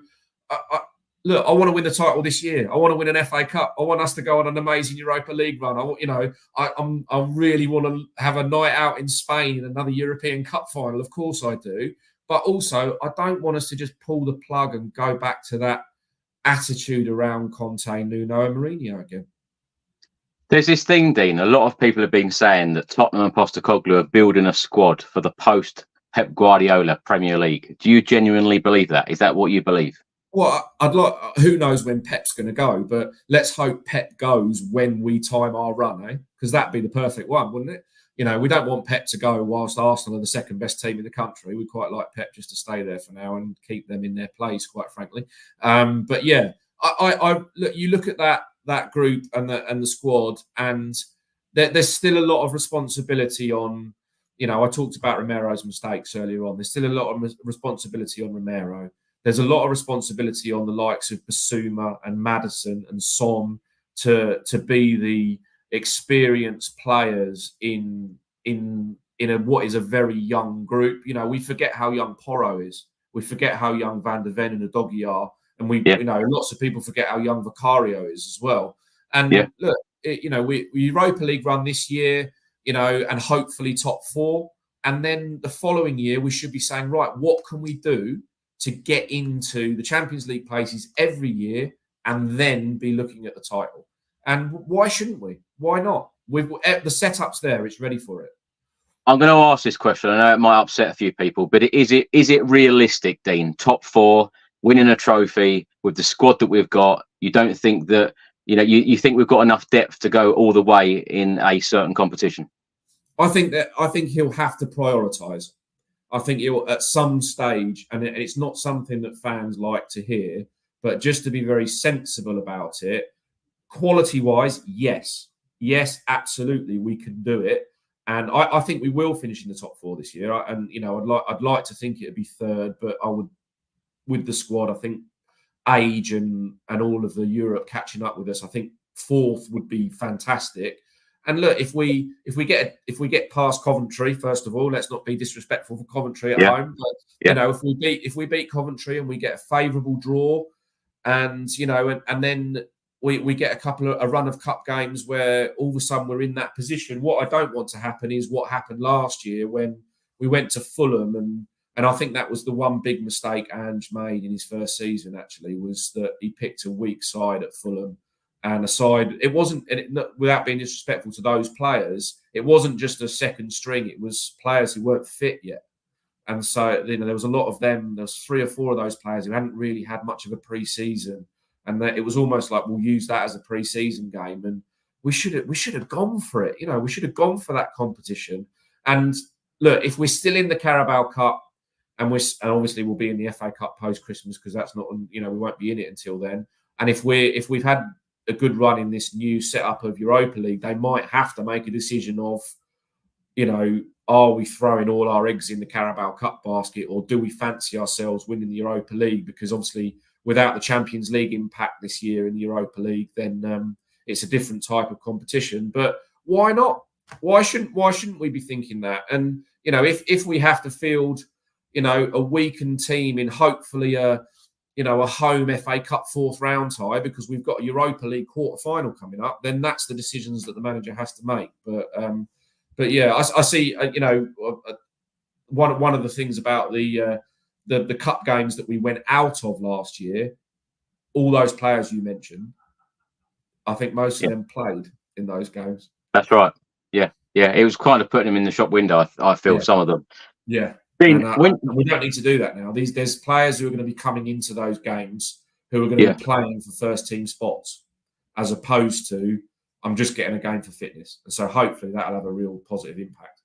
Speaker 3: look, I want to win the title this year. I want to win an FA Cup. I want us to go on an amazing Europa League run. I really want to have a night out in Spain and another European Cup final. Of course I do. But also, I don't want us to just pull the plug and go back to that attitude around Conte, Nuno and Mourinho again.
Speaker 2: There's this thing, Dean. A lot of people have been saying that Tottenham and Postecoglou are building a squad for the post-Pep Guardiola Premier League. Do you genuinely believe that? Is that what you believe?
Speaker 3: Well, who knows when Pep's going to go, but let's hope Pep goes when we time our run, because that'd be the perfect one, wouldn't it? We don't want Pep to go whilst Arsenal are the second best team in the country. We quite like Pep just to stay there for now and keep them in their place, quite frankly. But yeah, look, you look at that group and the squad, and there's still a lot of responsibility on. I talked about Romero's mistakes earlier on. There's still a lot of responsibility on Romero. There's a lot of responsibility on the likes of Basuma and Maddison and Son to be the experienced players in what is a very young group. We forget how young Porro is. We forget how young Van der Ven and Udogie are, and lots of people forget how young Vicario is as well. And look, we Europa League run this year, and hopefully top 4, and then the following year we should be saying, right, what can we do to get into the Champions League places every year, and then be looking at the title. And why shouldn't we? Why not? The setup's there. It's ready for it.
Speaker 2: I'm going to ask this question. I know it might upset a few people, but is it realistic, Dean? Top 4, winning a trophy with the squad that we've got. You don't think that, you think we've got enough depth to go all the way in a certain competition?
Speaker 3: I think he'll have to prioritise. I think he'll at some stage, and it's not something that fans like to hear, but just to be very sensible about it, quality-wise, yes, absolutely, we can do it, and I think we will finish in the top 4 this year. And I'd like to think it'd be 3rd, but I would, with the squad, I think age and all of the Europe catching up with us, I think 4th would be fantastic. And look, if we get past Coventry, first of all, let's not be disrespectful for Coventry at home. But if we beat Coventry and we get a favourable draw, and and then we get a run of cup games where all of a sudden we're in that position. What I don't want to happen is what happened last year when we went to Fulham, and I think that was the one big mistake Ange made in his first season. Actually, was that he picked a weak side at Fulham. And aside, it wasn't, without being disrespectful to those players, it wasn't just a second string. It was players who weren't fit yet. And so, there was a lot of them. There was 3 or 4 of those players who hadn't really had much of a pre-season. And it was almost like, we'll use that as a pre-season game. And we should have gone for it. We should have gone for that competition. And look, if we're still in the Carabao Cup, and obviously we'll be in the FA Cup post-Christmas, because that's not, we won't be in it until then. And if we've had a good run in this new setup of Europa League, they might have to make a decision of, are we throwing all our eggs in the Carabao Cup basket, or do we fancy ourselves winning the Europa League? Because obviously, without the Champions League impact this year in the Europa League, then it's a different type of competition. But why not? Why shouldn't we be thinking that? And if we have to field, a weakened team in hopefully a home FA Cup 4th round tie, because we've got a Europa League quarter-final coming up, then that's the decisions that the manager has to make. But yeah, I see, one of the things about the cup games that we went out of last year, all those players you mentioned, I think most of them played in those games.
Speaker 2: That's right. Yeah. It was kind of putting them in the shop window, I feel, some of them.
Speaker 3: Yeah.
Speaker 2: Dean,
Speaker 3: we don't need to do that now. There's players who are going to be coming into those games who are going to be playing for first team spots, as opposed to, I'm just getting a game for fitness. And so hopefully that'll have a real positive impact.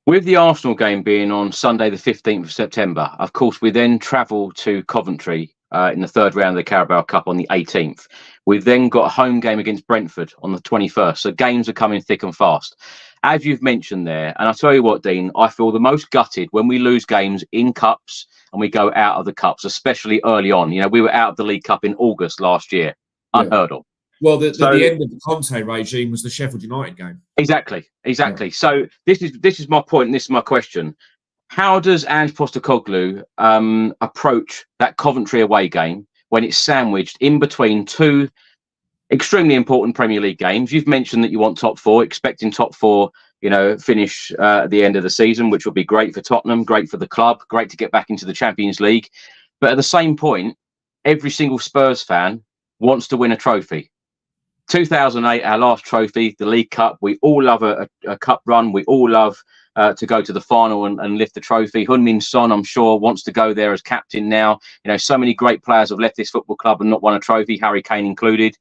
Speaker 2: With the Arsenal game being on Sunday, the 15th of September, of course, we then travel to Coventry in the third round of the Carabao Cup on the 18th. We've then got a home game against Brentford on the 21st. So games are coming thick and fast. As you've mentioned there, and I'll tell you what, Dean, I feel the most gutted when we lose games in cups and we go out of the cups, especially early on. You know, we were out of the League Cup in August last year. Unheard of.
Speaker 3: Well, the end of the Conte regime was the Sheffield United game. Exactly.
Speaker 2: Yeah. So this is my point, and this is my question. How does Ange Postecoglou approach that Coventry away game when it's sandwiched in between two extremely important Premier League games? You've mentioned that you want top four, expecting top four, you know, finish at the end of the season, which would be great for Tottenham, great for the club, great to get back into the Champions League. But at the same point, every single Spurs fan wants to win a trophy. 2008, our last trophy, the League Cup. We all love a cup run. We all love to go to the final and lift the trophy. Heung-min Son, I'm sure, wants to go there as captain now. You know, so many great players have left this football club and not won a trophy, Harry Kane included.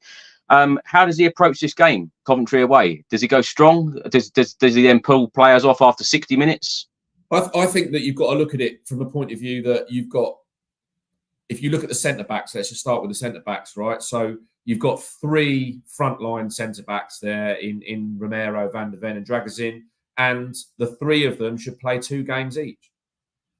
Speaker 2: How does he approach this game, Coventry away? Does he go strong? Does he then pull players off after 60 minutes?
Speaker 3: I think that you've got to look at it from the point of view that you've got, if you look at the centre-backs, let's just start with the centre-backs, right? So you've got three frontline centre-backs there in Romero, Van der Ven and Dragazin, and the three of them should play 2 games each.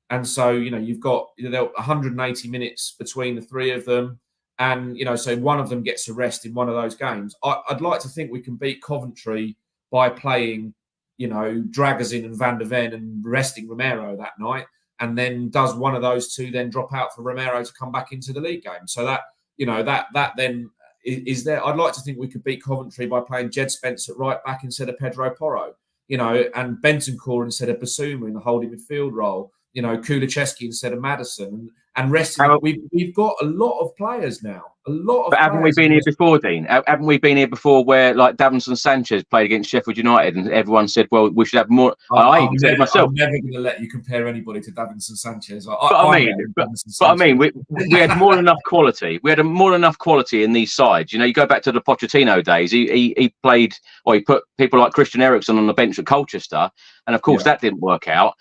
Speaker 3: And so, you know, you've got 180 minutes between the three of them. And, you know, so one of them gets a rest in one of those games. I'd like to think we can beat Coventry by playing, you know, Dragazin and Van der Ven and resting Romero that night. And then does one of those two then drop out for Romero to come back into the league game? So that, you know, that then is there. I'd like to think we could beat Coventry by playing Jed Spence at right back instead of Pedro Porro, you know, and Bentancur instead of Basuma in the holding midfield role, you know, Kulusevski instead of Maddison. And resting, we've got a lot of players now. But
Speaker 2: haven't we been here before, Dean? Haven't we been here before where, like, Davinson Sanchez played against Sheffield United and everyone said, well, we should have more.
Speaker 3: I'm never going to let you compare anybody to Davinson Sanchez.
Speaker 2: I mean, we had more than enough quality. We had more than enough quality in these sides. You know, you go back to the Pochettino days. He played, or he put people like Christian Eriksen on the bench at Colchester. And, of course, that didn't work out.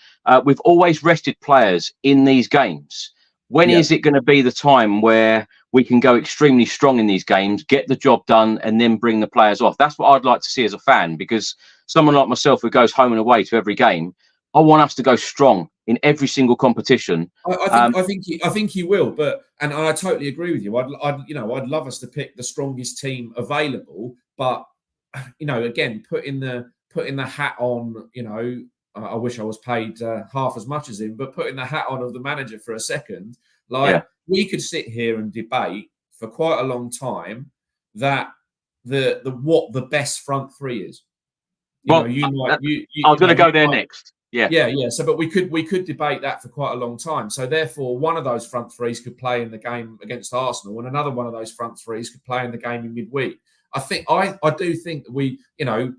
Speaker 2: We've always rested players in these games. When is it going to be the time where we can go extremely strong in these games, get the job done, and then bring the players off? That's what I'd like to see as a fan, because someone like myself who goes home and away to every game, I want us to go strong in every single competition.
Speaker 3: I think you will, and I totally agree with you. I'd love us to pick the strongest team available, but you know, again, putting the hat on, you know. I wish I was paid half as much as him, but putting the hat on of the manager for a second, we could sit here and debate for quite a long time that what the best front three is.
Speaker 2: I was going to go there next.
Speaker 3: Yeah. So, but we could debate that for quite a long time. So, therefore, one of those front threes could play in the game against Arsenal, and another one of those front threes could play in the game in midweek. I do think that we, you know.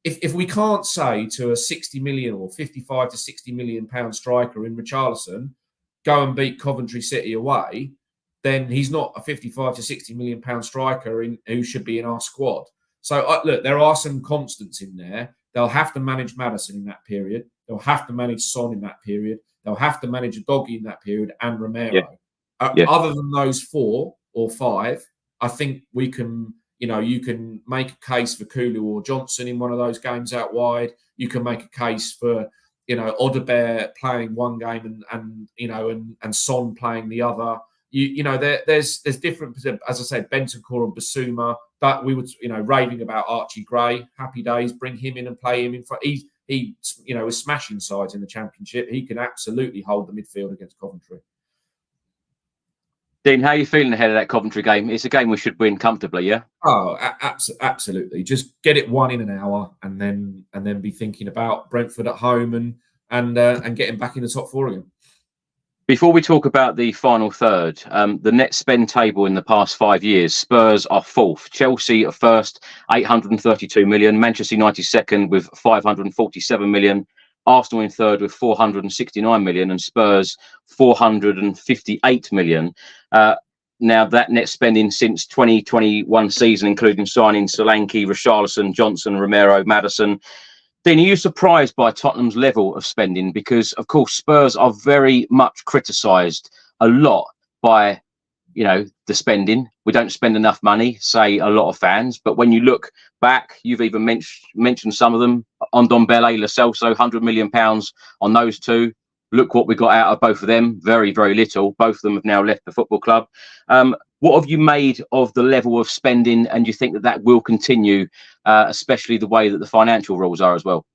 Speaker 3: If we can't say to a 60 million or 55 to 60 million pound striker in Richarlison, go and beat Coventry City away, then he's not a 55 to 60 million pound striker who should be in our squad. So look, there are some constants in there. They'll have to manage Maddison in that period. They'll have to manage Son in that period. They'll have to manage Doggy in that period and Romero. Other than those 4 or 5, I think we can. You know, you can make a case for Kulu or Johnson in one of those games out wide. You can make a case for, you know, Odobert playing one game and Son playing the other. You know, there's different, as I said, Bentancur and Basuma. But we would, you know, raving about Archie Gray. Happy days, bring him in and play him in front. He you know, is smashing sides in the Championship. He can absolutely hold the midfield against Coventry.
Speaker 2: Dean, how are you feeling ahead of that Coventry game? It's a game we should win comfortably, yeah?
Speaker 3: Oh, absolutely. Just get it won in an hour, and then be thinking about Brentford at home and getting back in the top 4 again.
Speaker 2: Before we talk about the final third, the net spend table in the past 5 years, Spurs are 4th, Chelsea are 1st, 832 million, Manchester United 2nd with 547 million, Arsenal in 3rd with 469 million, and Spurs 458 million. Now that net spending since 2021 season, including signing Solanke, Richarlison, Johnson, Romero, Maddison. Dean, are you surprised by Tottenham's level of spending? Because, of course, Spurs are very much criticised a lot by the spending. We don't spend enough money, say a lot of fans. But when you look back, you've even mentioned some of them on Ndombele, Lo Celso, £100 million on those two. Look what we got out of both of them. Very, very little. Both of them have now left the football club. What have you made of the level of spending, and do you think that will continue, especially the way that the financial rules are as well?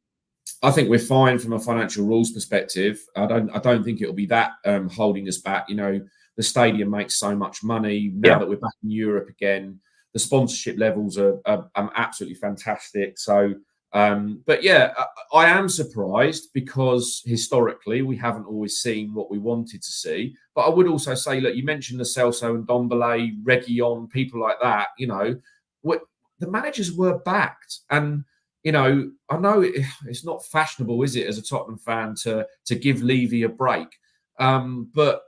Speaker 3: I think we're fine from a financial rules perspective. I don't think it'll be that holding us back. The stadium makes so much money now that we're back in Europe again. The sponsorship levels are absolutely fantastic. So, but yeah, I am surprised because historically we haven't always seen what we wanted to see. But I would also say, look, you mentioned Lo Celso and Ndombele, Reguilon, people like that. The managers were backed, and I know it's not fashionable, is it, as a Tottenham fan to give Levy a break, but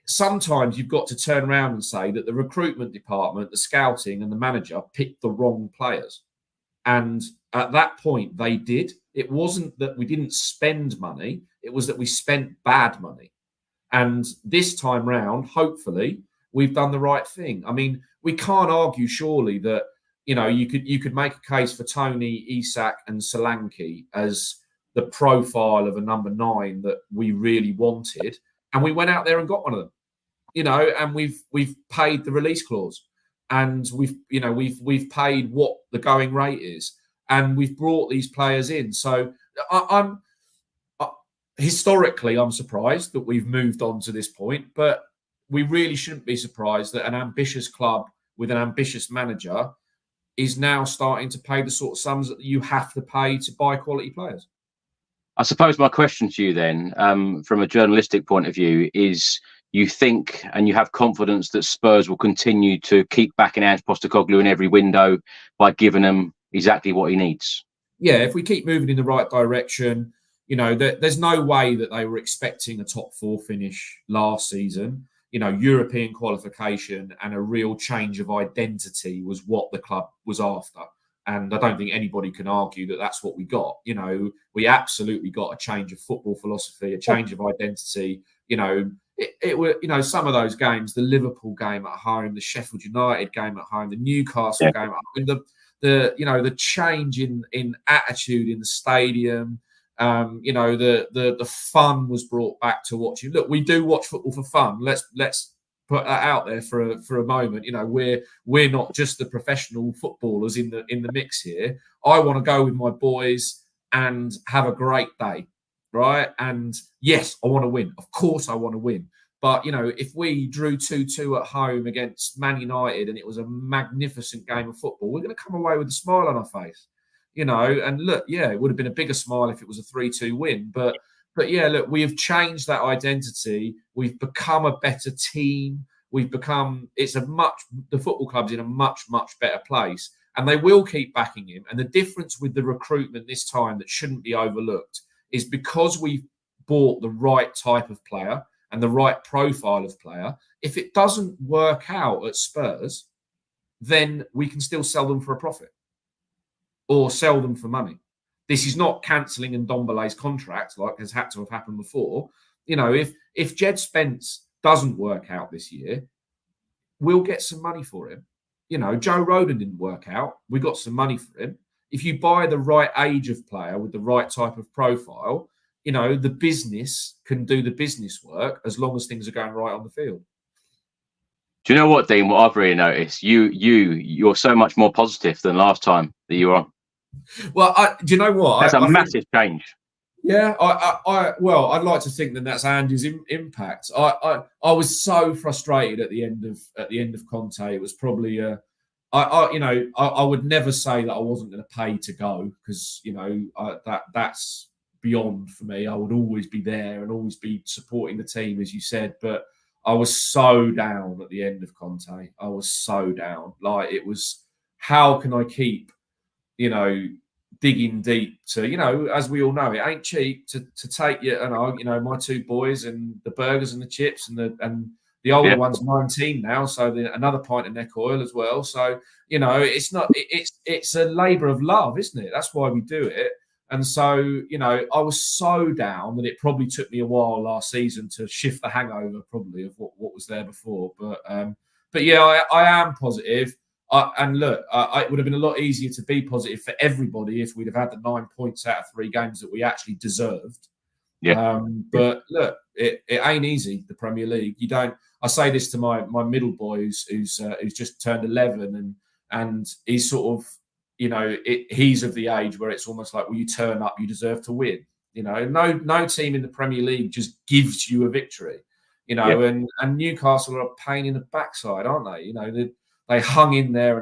Speaker 3: sometimes you've got to turn around and say that the recruitment department, the scouting and the manager picked the wrong players. And at that point, they did. It wasn't that we didn't spend money. It was that we spent bad money. And this time round, hopefully, we've done the right thing. I mean, we can't argue, surely, that, you could make a case for Tony, Isak and Solanke as the profile of a number 9 that we really wanted. And we went out there and got one of them. And we've paid the release clause, and we've paid what the going rate is, and we've brought these players in. So I'm historically surprised that we've moved on to this point, but we really shouldn't be surprised that an ambitious club with an ambitious manager is now starting to pay the sort of sums that you have to pay to buy quality players.
Speaker 2: I suppose my question to you then, from a journalistic point of view, is you think and you have confidence that Spurs will continue to keep backing Ange Postecoglou in every window by giving him exactly what he needs?
Speaker 3: Yeah, if we keep moving in the right direction, there's no way that they were expecting a top 4 finish last season. European qualification and a real change of identity was what the club was after. And I don't think anybody can argue that that's what we got. We absolutely got a change of football philosophy, a change of identity. It were, some of those games, the Liverpool game at home, the Sheffield United game at home, the Newcastle game at home, the change in attitude in the stadium. The fun was brought back to watching. Look, we do watch football for fun. Let's put that out there for a moment. We're not just the professional footballers in the mix here. I want to go with my boys and have a great day, right? And yes, I want to win. Of course, I want to win. But if we drew 2-2 at home against Man United and it was a magnificent game of football, we're going to come away with a smile on our face. And look, yeah, it would have been a bigger smile if it was a 3-2 win. But yeah, look, we have changed that identity. We've become a better team. The football club's in a much, much better place. And they will keep backing him. And the difference with the recruitment this time that shouldn't be overlooked is because we've bought the right type of player and the right profile of player. If it doesn't work out at Spurs, then we can still sell them for a profit or sell them for money. This is not cancelling Ndombele's contract like has had to have happened before. If Jed Spence doesn't work out this year, we'll get some money for him. Joe Rodon didn't work out. We got some money for him. If you buy the right age of player with the right type of profile, the business can do the business work as long as things are going right on the field.
Speaker 2: Do you know what, Dean? What I've really noticed, you're so much more positive than last time that you were on.
Speaker 3: Well, do you know what?
Speaker 2: That's a massive change.
Speaker 3: Yeah, I'd like to think that that's Andy's impact. I was so frustrated at the end of Conte. It was probably I would never say that I wasn't going to pay to go because that's beyond for me. I would always be there and always be supporting the team, as you said. But I was so down at the end of Conte. I was so down. Like, it was, how can I keep, digging deep to, as we all know, it ain't cheap to take my 2 boys and the burgers and the chips and the older one's 19 now, so another pint of neck oil as well. So, it's a labour of love, isn't it? That's why we do it. And so, you know, I was so down that it probably took me a while last season to shift the hangover probably of what was there before. But yeah, I am positive. And look, it would have been a lot easier to be positive for everybody if we'd have had the 9 points out of 3 games that we actually deserved.
Speaker 2: Yeah.
Speaker 3: But look, it ain't easy, the Premier League. You don't. I say this to my middle boy who's just turned 11, and he's sort of, you know, he's of the age where it's almost like, well, you turn up, you deserve to win. You know, no team in the Premier League just gives you a victory. You know, and Newcastle are a pain in the backside, aren't they? You know, they hung in there,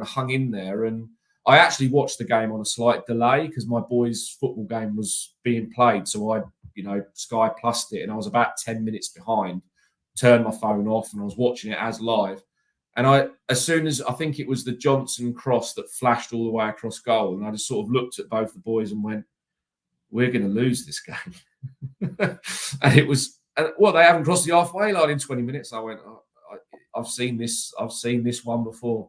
Speaker 3: and I actually watched the game on a slight delay because my boy's football game was being played, so I, you know, Sky Plussed it, and I was about 10 minutes behind. Turned my phone off, and I was watching it as live. And as soon as I think it was the Johnson cross that flashed all the way across goal, and I just sort of looked at both the boys and went, "We're going to lose this game." And it was, well, they haven't crossed the halfway line in 20 minutes. I went, I've seen this one before.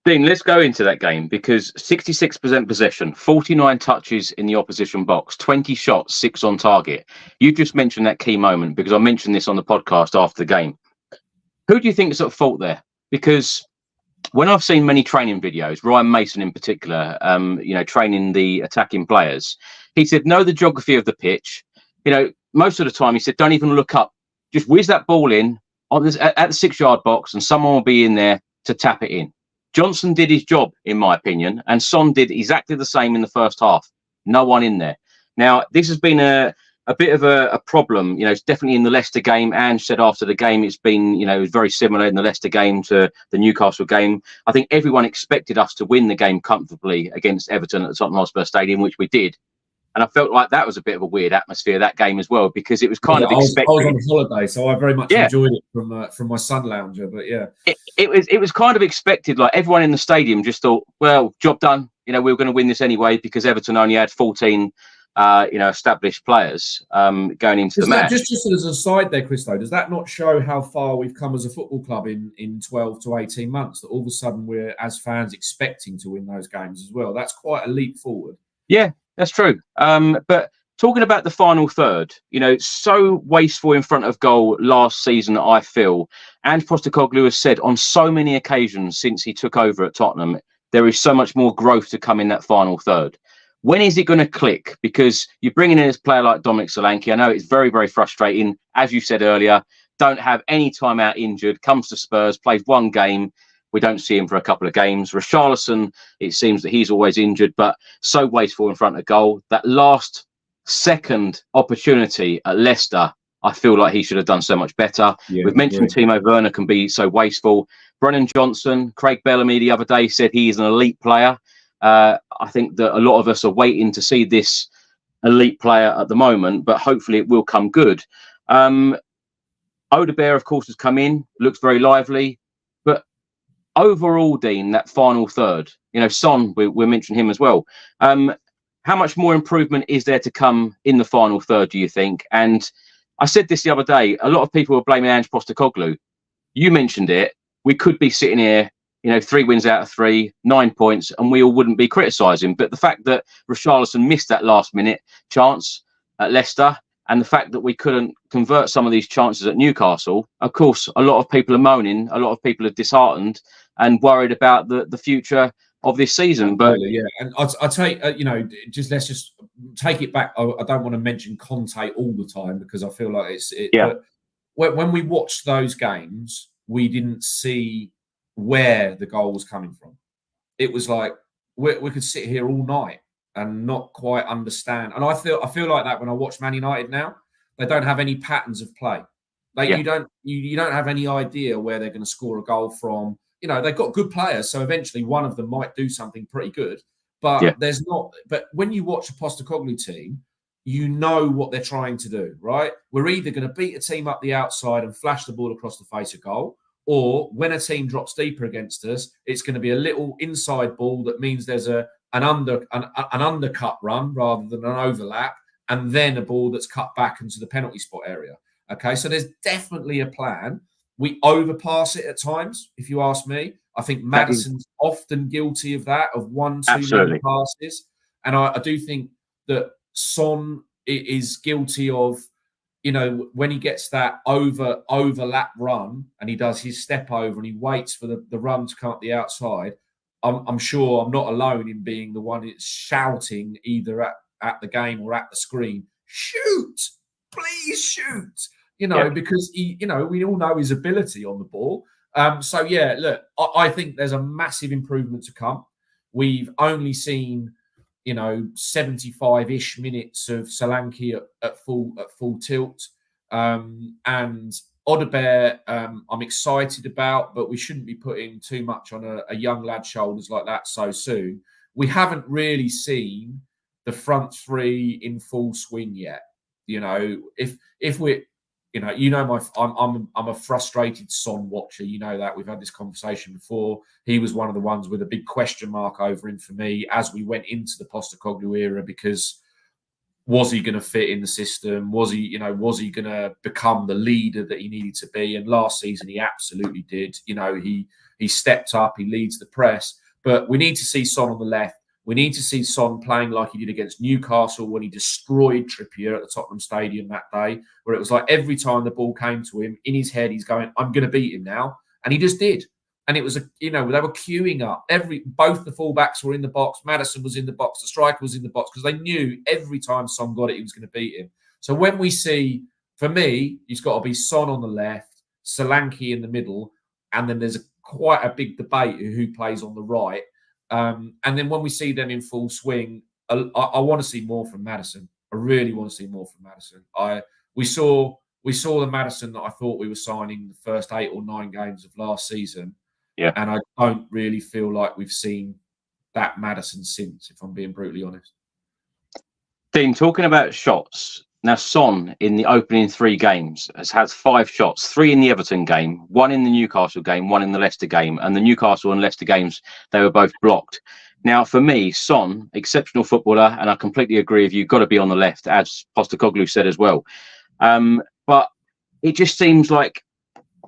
Speaker 2: Dean, let's go into that game because 66% possession, 49 touches in the opposition box, 20 shots, 6 on target. You just mentioned that key moment because I mentioned this on the podcast after the game. Who do you think is at fault there? Because when I've seen many training videos, Ryan Mason in particular, you know, training the attacking players, he said, know the geography of the pitch. You know, most of the time he said, don't even look up. Just whiz that ball in at the 6-yard box and someone will be in there to tap it in. Johnson did his job, in my opinion, and Son did exactly the same in the first half. No one in there. Now, this has been a bit of a problem. You know, it's definitely in the Leicester game. Ange said after the game, it's been, you know, very similar in the Leicester game to the Newcastle game. I think everyone expected us to win the game comfortably against Everton at the Tottenham Hotspur Stadium, which we did. And I felt like that was a bit of a weird atmosphere, that game as well, because it was kind of expected.
Speaker 3: I was on holiday, so I very much enjoyed it from my sun lounger. But yeah,
Speaker 2: it was kind of expected. Like everyone in the stadium just thought, well, job done. You know, we were going to win this anyway because Everton only had 14, you know, established players going into the match.
Speaker 3: Just as an aside there, Chris, though, does that not show how far we've come as a football club in 12 to 18 months? That all of a sudden we're, as fans, expecting to win those games as well. That's quite a leap forward.
Speaker 2: Yeah. That's true. But talking about the final third, you know, so wasteful in front of goal last season, I feel. And Postecoglou has said on so many occasions since he took over at Tottenham, there is so much more growth to come in that final third. When is it going to click? Because you're bringing in a player like Dominic Solanke. I know it's very, very frustrating. As you said earlier, don't have any time out injured, comes to Spurs, plays one game. We don't see him for a couple of games. Richarlison, it seems that he's always injured, but so wasteful in front of goal. That last second opportunity at Leicester, I feel like he should have done so much better.
Speaker 3: Yeah,
Speaker 2: we've mentioned Timo Werner can be so wasteful. Brennan Johnson, Craig Bellamy the other day said he is an elite player. I think that a lot of us are waiting to see this elite player at the moment, but hopefully it will come good. Odegaard, of course, has come in, looks very lively. Overall, Dean, that final third, you know, Son, we mentioned him as well. How much more improvement is there to come in the final third, do you think? And I said this the other day, a lot of people are blaming Ange Postecoglou. You mentioned it. We could be sitting here, you know, 3 wins out of 3, 9 points, and we all wouldn't be criticising. But the fact that Richarlison missed that last minute chance at Leicester, and the fact that we couldn't convert some of these chances at Newcastle, of course, a lot of people are moaning, a lot of people are disheartened and worried about the future of this season. But
Speaker 3: yeah, and I'll take, you know, let's just take it back. I don't want to mention Conte all the time because I feel like but when we watched those games, we didn't see where the goal was coming from. It was like we could sit here all night and not quite understand. And I feel like that when I watch Man United now. They don't have any patterns of play. You don't have any idea where they're going to score a goal from. You know, they've got good players, so eventually one of them might do something pretty good. But there's not. But when you watch a Postecoglou team, you know what they're trying to do, right? We're either going to beat a team up the outside and flash the ball across the face of goal, or when a team drops deeper against us, it's going to be a little inside ball that means there's an undercut run rather than an overlap, and then a ball that's cut back into the penalty spot area. Okay, so there's definitely a plan. We overpass it at times, if you ask me. I think Maddison's often guilty of that, of 1-2 passes. And I do think that Son is guilty of, you know, when he gets that overlap run and he does his step over and he waits for the run to come up the outside. I'm sure I'm not alone in being the one that's shouting either at the game or at the screen, shoot, please shoot, you know, because he, you know, we all know his ability on the ball. So yeah, look, I think there's a massive improvement to come. We've only seen, you know, 75-ish minutes of Solanke at full tilt. And Odobert, I'm excited about, but we shouldn't be putting too much on a young lad's shoulders like that so soon. We haven't really seen the front three in full swing yet. You know, if we're, you know, I'm a frustrated Son watcher. You know that we've had this conversation before. He was one of the ones with a big question mark over him for me as we went into the Postecoglou era, because was he going to fit in the system? Was he going to become the leader that he needed to be? And last season, he absolutely did. You know, he stepped up, he leads the press. But we need to see Son on the left. We need to see Son playing like he did against Newcastle when he destroyed Trippier at the Tottenham Stadium that day, where it was like every time the ball came to him, in his head, he's going, I'm going to beat him now. And he just did. And it was, they were queuing up. Both the fullbacks were in the box. Maddison was in the box. The striker was in the box, because they knew every time Son got it, he was going to beat him. So when we see, for me, he's got to be Son on the left, Solanke in the middle, and then there's quite a big debate who plays on the right. And then when we see them in full swing, I want to see more from Maddison. I really want to see more from Maddison. We saw the Maddison that I thought we were signing the first 8 or 9 games of last season.
Speaker 2: Yeah.
Speaker 3: And I don't really feel like we've seen that Maddison since, if I'm being brutally honest.
Speaker 2: Dean, talking about shots, now Son in the opening 3 games has had 5 shots, 3 in the Everton game, 1 in the Newcastle game, 1 in the Leicester game, and the Newcastle and Leicester games, they were both blocked. Now, for me, Son, exceptional footballer, and I completely agree with you, got to be on the left, as Postecoglou said as well. But it just seems like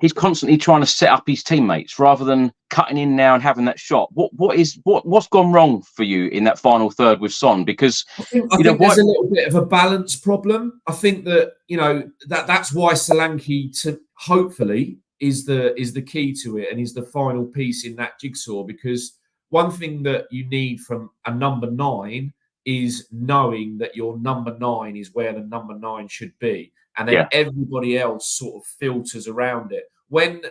Speaker 2: he's constantly trying to set up his teammates rather than cutting in now and having that shot. What's gone wrong for you in that final third with Son? Because
Speaker 3: I think there's a little bit of a balance problem. I think that that's why Solanke hopefully is the key to it and is the final piece in that jigsaw. Because one thing that you need from a number 9 is knowing that your number 9 is where the number 9 should be. And then everybody else sort of filters around it. When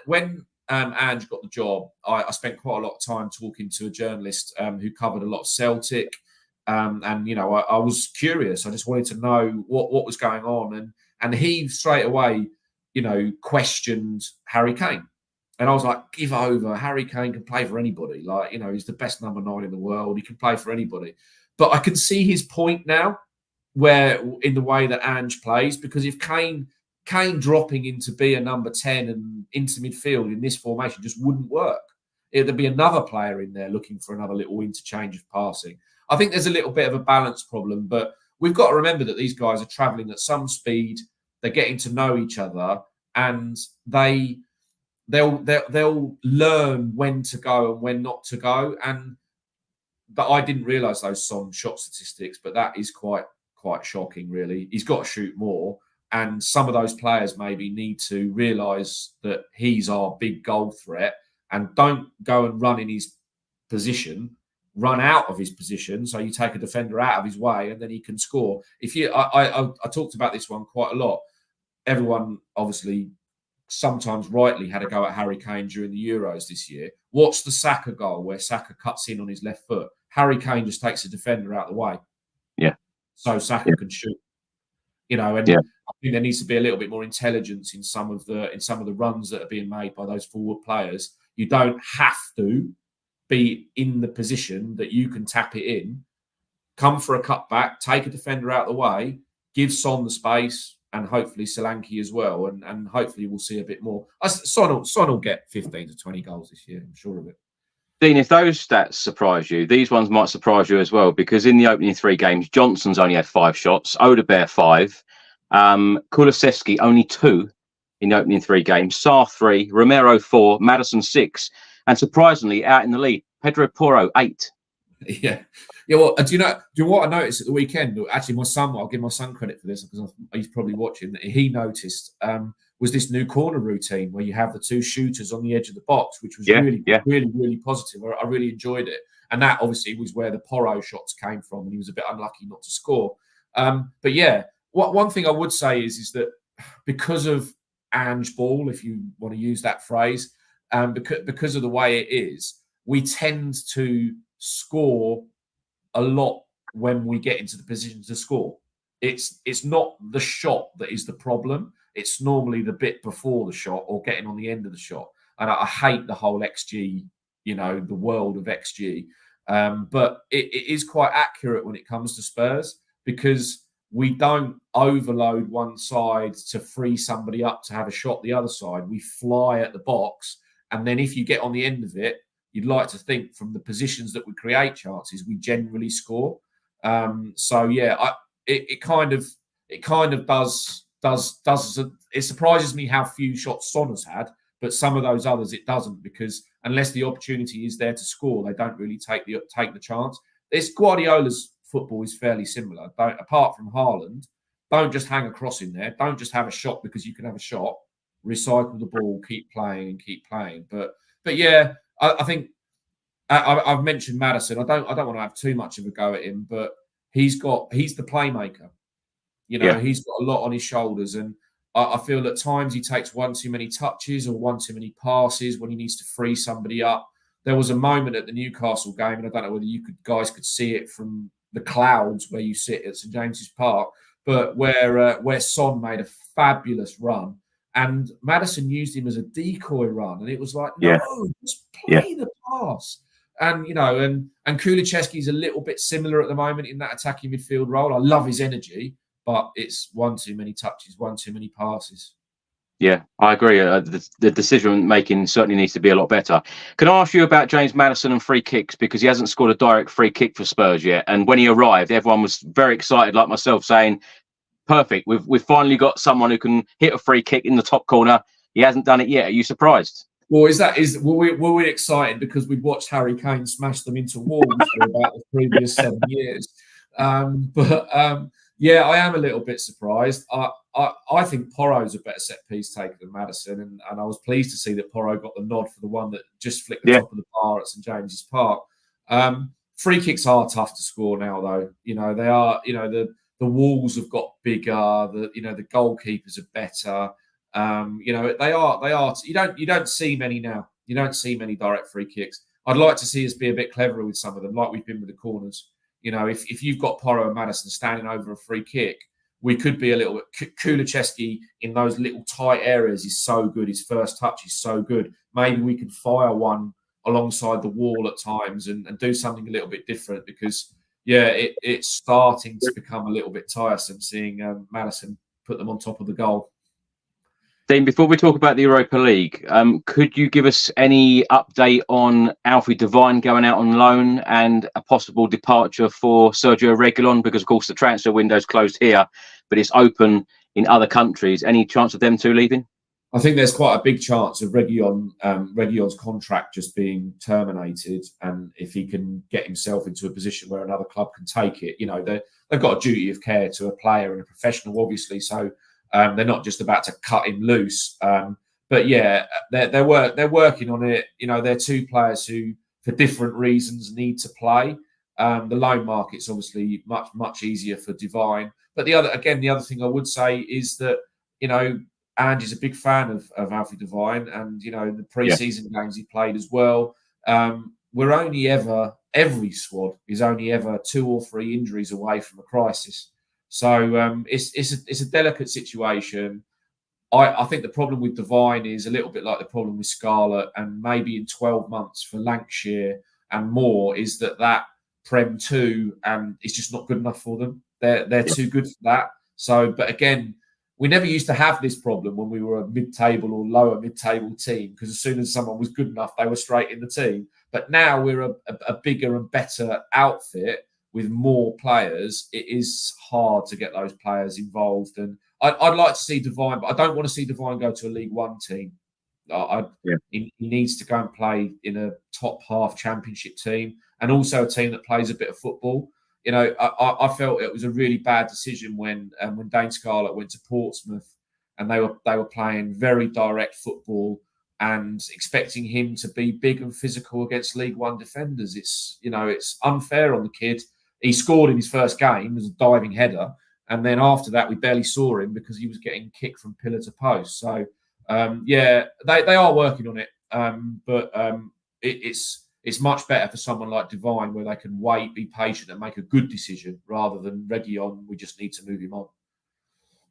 Speaker 3: Ange got the job, I spent quite a lot of time talking to a journalist who covered a lot of Celtic. And, I was curious. I just wanted to know what was going on. And he straight away, questioned Harry Kane. And I was like, give over. Harry Kane can play for anybody. Like, he's the best number 9 in the world. He can play for anybody. But I can see his point now, where in the way that Ange plays, because if Kane dropping into be a number 10 and into midfield in this formation just wouldn't work. There'd be another player in there looking for another little interchange of passing. I think there's a little bit of a balance problem, but we've got to remember that these guys are travelling at some speed. They're getting to know each other, and they'll learn when to go and when not to go. But I didn't realise those Son shot statistics, but that is quite shocking, really. He's got to shoot more. And some of those players maybe need to realise that he's our big goal threat and don't go and run in his position, run out of his position. So you take a defender out of his way and then he can score. I talked about this one quite a lot. Everyone obviously sometimes rightly had a go at Harry Kane during the Euros this year. What's the Saka goal where Saka cuts in on his left foot? Harry Kane just takes a defender out of the way.
Speaker 2: Yeah.
Speaker 3: So Saka can shoot. I think there needs to be a little bit more intelligence in some of the runs that are being made by those forward players. You don't have to be in the position that you can tap it in, come for a cutback, take a defender out of the way, give Son the space, and hopefully Solanke as well. And hopefully we'll see a bit more. Son will get 15 to 20 goals this year, I'm sure of it.
Speaker 2: Dean, if those stats surprise you, these ones might surprise you as well, because in the opening 3 games, Johnson's only had 5 shots, Odobert 5, Kulusevski only 2 in the opening 3 games, Sarr 3, Romero 4, Maddison 6, and surprisingly, out in the lead, Pedro Porro 8.
Speaker 3: Yeah. Well, do you know what I noticed at the weekend? Actually, my son, I'll give my son credit for this because he's probably watching. He noticed was this new corner routine where you have the two shooters on the edge of the box, which was really positive. I really enjoyed it. And that obviously was where the Porro shots came from, and he was a bit unlucky not to score. But yeah, one thing I would say is that because of Ange ball, if you want to use that phrase, because of the way it is, we tend to score a lot when we get into the position to score. It's not the shot that is the problem. It's normally the bit before the shot or getting on the end of the shot. And I hate the whole XG, the world of XG. But it is quite accurate when it comes to Spurs because we don't overload one side to free somebody up to have a shot the other side. We fly at the box. And then if you get on the end of it, you'd like to think from the positions that we create chances, we generally score. So yeah, it kind of does. It surprises me how few shots Son has had, but some of those others it doesn't, because unless the opportunity is there to score, they don't really take the chance. This Guardiola's football is fairly similar. Apart from Haaland, don't just hang a cross in there. Don't just have a shot because you can have a shot. Recycle the ball, keep playing. But yeah. I think I've mentioned Maddison. I don't want to have too much of a go at him, but he's the playmaker. He's got a lot on his shoulders, and I feel at times he takes one too many touches or one too many passes when he needs to free somebody up. There was a moment at the Newcastle game, and I don't know whether you guys could see it from the clouds where you sit at St James's Park, but where Son made a fabulous run. And Maddison used him as a decoy run, and it was like, just play the pass. And and Kulusevski's a little bit similar at the moment in that attacking midfield role. I love his energy, but it's one too many touches, one too many passes.
Speaker 2: Yeah, I agree. The decision making certainly needs to be a lot better. Can I ask you about James Maddison and free kicks, because he hasn't scored a direct free kick for Spurs yet? And when he arrived, everyone was very excited, like myself, saying, perfect. We've finally got someone who can hit a free kick in the top corner. He hasn't done it yet. Are you surprised?
Speaker 3: Well, were we excited because we'd watched Harry Kane smash them into walls for about the previous 7 years? Yeah, I am a little bit surprised. I think Porro's a better set piece taker than Maddison, and I was pleased to see that Porro got the nod for the one that just flicked the top of the bar at St James's Park. Free kicks are tough to score now, though. They are. The walls have got bigger. The goalkeepers are better. They are. You don't see many now. You don't see many direct free kicks. I'd like to see us be a bit cleverer with some of them, like we've been with the corners. If you've got Porro and Maddison standing over a free kick, we could be a little bit. Kulusevski in those little tight areas is so good. His first touch is so good. Maybe we could fire one alongside the wall at times and do something a little bit different, because it's starting to become a little bit tiresome seeing Maddison put them on top of the goal.
Speaker 2: Dean, before we talk about the Europa League, could you give us any update on Alfie Devine going out on loan and a possible departure for Sergio Reguilon? Because, of course, the transfer window's closed here, but it's open in other countries. Any chance of them two leaving?
Speaker 3: I think there's quite a big chance of Reguilon's contract just being terminated, and if he can get himself into a position where another club can take it, they've got a duty of care to a player and a professional, obviously. So they're not just about to cut him loose. But yeah, they're working on it. They're two players who, for different reasons, need to play. The loan market's obviously much easier for Devine. But the other thing I would say is that Andy's a big fan of Alfie Devine, and the pre-season games he played as well. Every squad is only ever 2 or 3 injuries away from a crisis. So it's a delicate situation. I think the problem with Devine is a little bit like the problem with Scarlett, and maybe in 12 months for Lancashire and more, is that Prem 2 is just not good enough for them. They're too good for that. So, but again, we never used to have this problem when we were a mid-table or lower mid-table team, because as soon as someone was good enough, they were straight in the team. But now we're a bigger and better outfit with more players. It is hard to get those players involved. And I'd like to see Devine, but I don't want to see Devine go to a League One team. He needs to go and play in a top half Championship team, and also a team that plays a bit of football. You know, I felt it was a really bad decision when Dane Scarlett went to Portsmouth, and they were playing very direct football and expecting him to be big and physical against League One defenders. It's unfair on the kid. He scored in his first game as a diving header, and then after that we barely saw him because he was getting kicked from pillar to post. So they are working on it, but it's much better for someone like Devine, where they can wait, be patient, and make a good decision rather than Reguilon. We just need to move him on.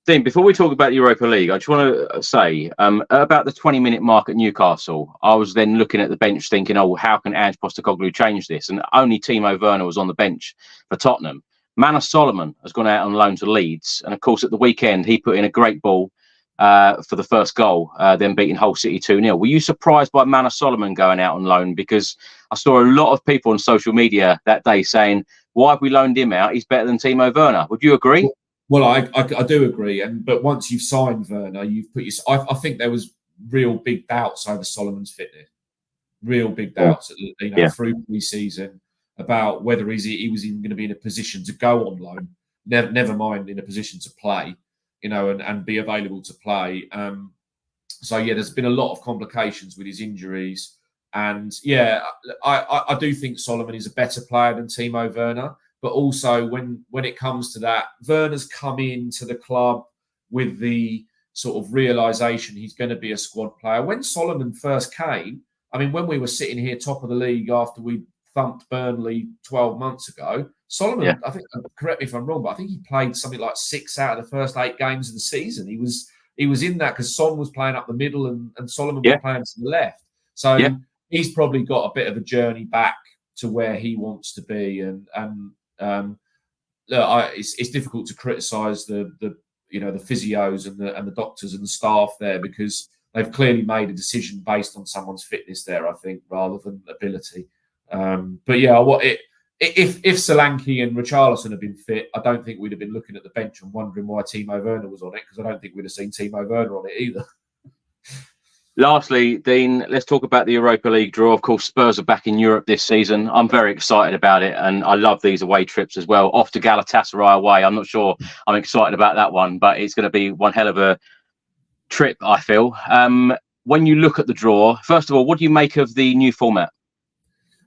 Speaker 2: Dean, before we talk about the Europa League, I just want to say about the 20-minute mark at Newcastle, I was then looking at the bench thinking, oh, how can Ange Postecoglou change this? And only Timo Werner was on the bench for Tottenham. Manus Solomon has gone out on loan to Leeds. And, of course, at the weekend, he put in a great ball for the first goal, then beating Hull City 2-0. Were you surprised by Manus Solomon going out on loan? Because I saw a lot of people on social media that day saying, why have we loaned him out? He's better than Timo Werner. Would you agree?
Speaker 3: Well, I do agree, but once you've signed Werner, you've put I think there was real big doubts over Solomon's fitness, real big doubts through pre-season about whether he was even going to be in a position to go on loan, never mind in a position to play, and be available to play. There's been a lot of complications with his injuries, and I do think Solomon is a better player than Timo Werner. But also, when it comes to that, Werner's come into the club with the sort of realisation he's going to be a squad player. When Solomon first came, I mean, when we were sitting here top of the league after we thumped Burnley 12 months ago, Solomon, I think, correct me if I'm wrong, but I think he played something like 6 out of the first 8 games of the season. He was in that because Son was playing up the middle and Solomon was playing to the left. So he's probably got a bit of a journey back to where he wants to be, it's difficult to criticise the physios and the doctors and the staff there, because they've clearly made a decision based on someone's fitness there, I think, rather than ability. If Solanke and Richarlison had been fit, I don't think we'd have been looking at the bench and wondering why Timo Werner was on it, because I don't think we'd have seen Timo Werner on it either.
Speaker 2: Lastly, Dean, let's talk about the Europa League draw. Of course, Spurs are back in Europe this season. I'm very excited about it, and I love these away trips as well. Off to Galatasaray away. I'm not sure I'm excited about that one, but it's going to be one hell of a trip, I feel. When you look at the draw, first of all, what do you make of the new format?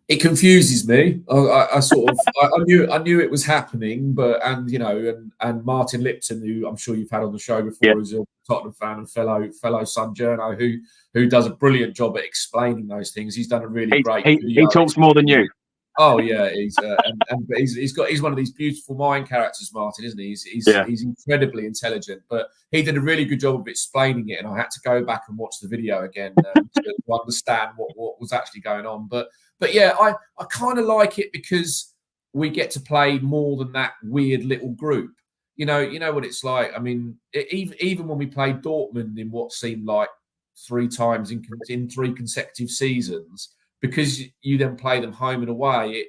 Speaker 3: It confuses me. I knew it was happening, and Martin Lipton, who I'm sure you've had on the show before, who's a Tottenham fan and fellow Sun journo, who does a brilliant job at explaining those things. He's done a really great video.
Speaker 2: He talks more than you.
Speaker 3: Oh yeah, he's one of these beautiful mind characters, Martin, isn't he? He's incredibly intelligent, but he did a really good job of explaining it, and I had to go back and watch the video again to understand what was actually going on. But I kind of like it because we get to play more than that weird little group. You know what it's like. I mean, even when we played Dortmund in what seemed like 3 times in 3 consecutive seasons, because you then play them home and away,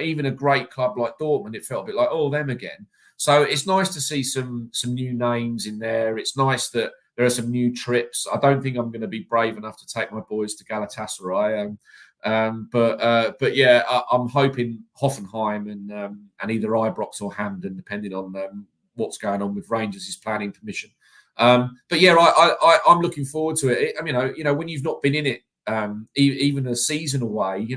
Speaker 3: even a great club like Dortmund, it felt a bit like, oh, them again. So it's nice to see some new names in there. It's nice that there are some new trips. I don't think I'm going to be brave enough to take my boys to Galatasaray. I'm hoping Hoffenheim and either Ibrox or Hampden, depending on what's going on with Rangers' planning permission. I'm looking forward to it. When you've not been in it, even a season away,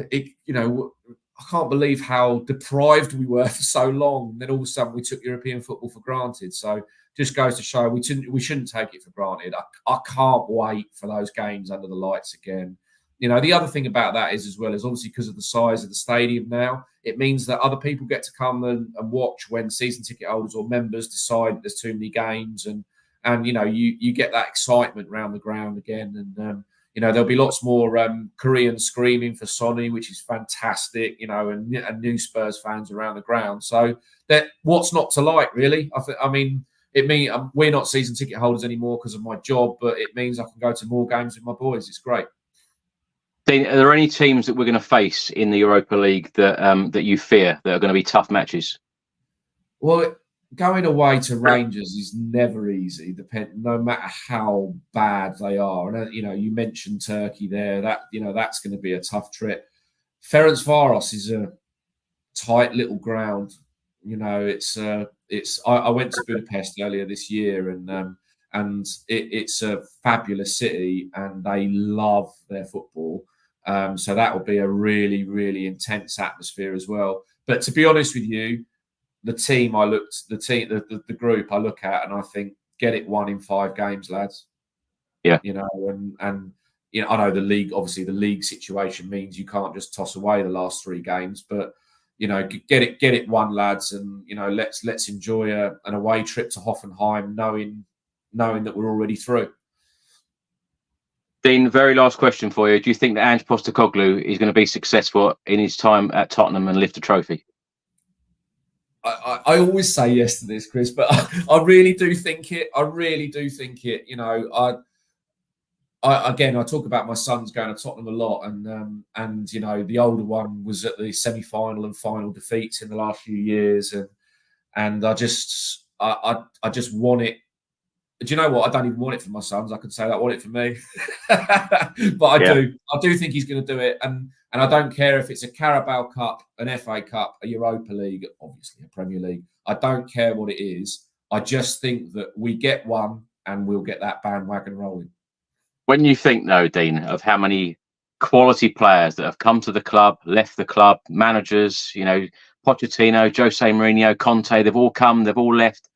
Speaker 3: I can't believe how deprived we were for so long. And then all of a sudden we took European football for granted. So just goes to show we shouldn't take it for granted. I can't wait for those games under the lights again. The other thing about that is, as well, is obviously because of the size of the stadium now, it means that other people get to come and watch when season ticket holders or members decide there's too many games, and you get that excitement around the ground again, and there'll be lots more Korean screaming for Sonny, which is fantastic, and new Spurs fans around the ground. So that what's not to like, really? It means we're not season ticket holders anymore because of my job, but it means I can go to more games with my boys. It's great.
Speaker 2: Dean, are there any teams that we're going to face in the Europa League that you fear that are going to be tough matches?
Speaker 3: Well, going away to Rangers is never easy. No matter how bad they are. And you mentioned Turkey there. That's going to be a tough trip. Ferencvaros is a tight little ground. I went to Budapest earlier this year, and it's a fabulous city, and they love their football. So that will be a really, really intense atmosphere as well. But to be honest with you, the group I look at, and I think, get it won in 5 games, lads.
Speaker 2: Yeah.
Speaker 3: And I know the league, obviously the league situation means you can't just toss away the last 3 games, but get it won, lads, and let's enjoy an away trip to Hoffenheim, knowing that we're already through.
Speaker 2: Dean, very last question for you. Do you think that Ange Postecoglou is going to be successful in his time at Tottenham and lift a trophy?
Speaker 3: I always say yes to this, Chris, but I really do think it. I really do think it. I talk about my sons going to Tottenham a lot, and the older one was at the semi-final and final defeats in the last few years, and I just want it. Do you know what? I don't even want it for my sons. I could say I want it for me, but I do think he's going to do it, and I don't care if it's a Carabao Cup, an FA Cup, a Europa League, obviously a Premier League. I don't care what it is. I just think that we get one, and we'll get that bandwagon rolling.
Speaker 2: When you think, though, Dean, of how many quality players that have come to the club, left the club, managers, Pochettino, Jose Mourinho, Conte, they've all come, they've all left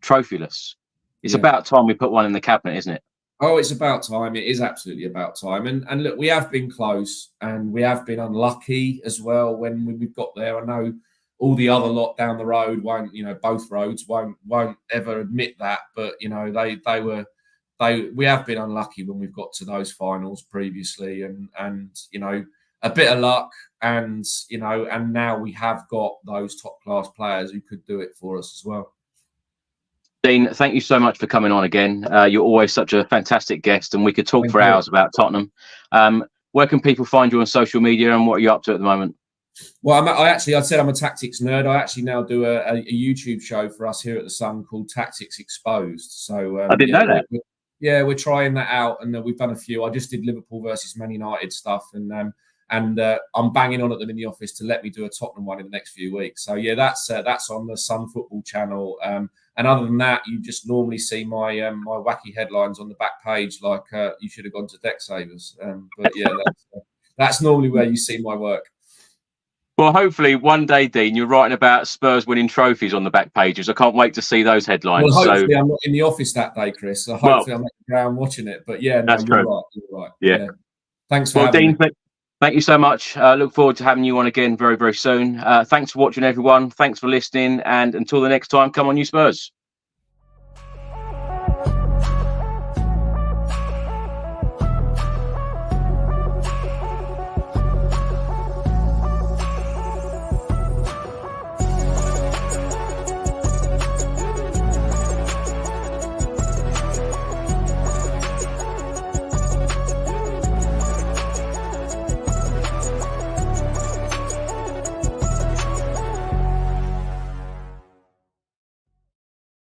Speaker 2: trophyless. It's about time we put one in the cabinet, isn't it?
Speaker 3: Oh, it's about time. It is absolutely about time. And look, we have been close, and we have been unlucky as well when we've got there. I know all the other lot down the road won't, both roads won't ever admit that, but we have been unlucky when we've got to those finals previously, and a bit of luck, and now we have got those top class players who could do it for us as well.
Speaker 2: Dean, thank you so much for coming on again. You're always such a fantastic guest, and we could talk for hours about Tottenham. Where can people find you on social media, and what are you up to at the moment?
Speaker 3: Well, I said I'm a tactics nerd. I actually now do a YouTube show for us here at the Sun called Tactics Exposed. So
Speaker 2: I didn't know that.
Speaker 3: We're trying that out, and we've done a few. I just did Liverpool versus Man United stuff, and I'm banging on at them in the office to let me do a Tottenham one in the next few weeks. So that's on the Sun Football channel. And other than that, you just normally see my my wacky headlines on the back page, like you should have gone to Deck Savers. But yeah, that's normally where you see my work.
Speaker 2: Well, hopefully one day, Dean, you're writing about Spurs winning trophies on the back pages. I can't wait to see those headlines.
Speaker 3: Well, hopefully I'm not in the office that day, Chris. So hopefully I'm at the ground watching it. But yeah, no, you're right.
Speaker 2: Yeah.
Speaker 3: Thanks for having me.
Speaker 2: Thank you so much. Look forward to having you on again very, very soon. Thanks for watching, everyone. Thanks for listening. And until the next time, come on, you Spurs.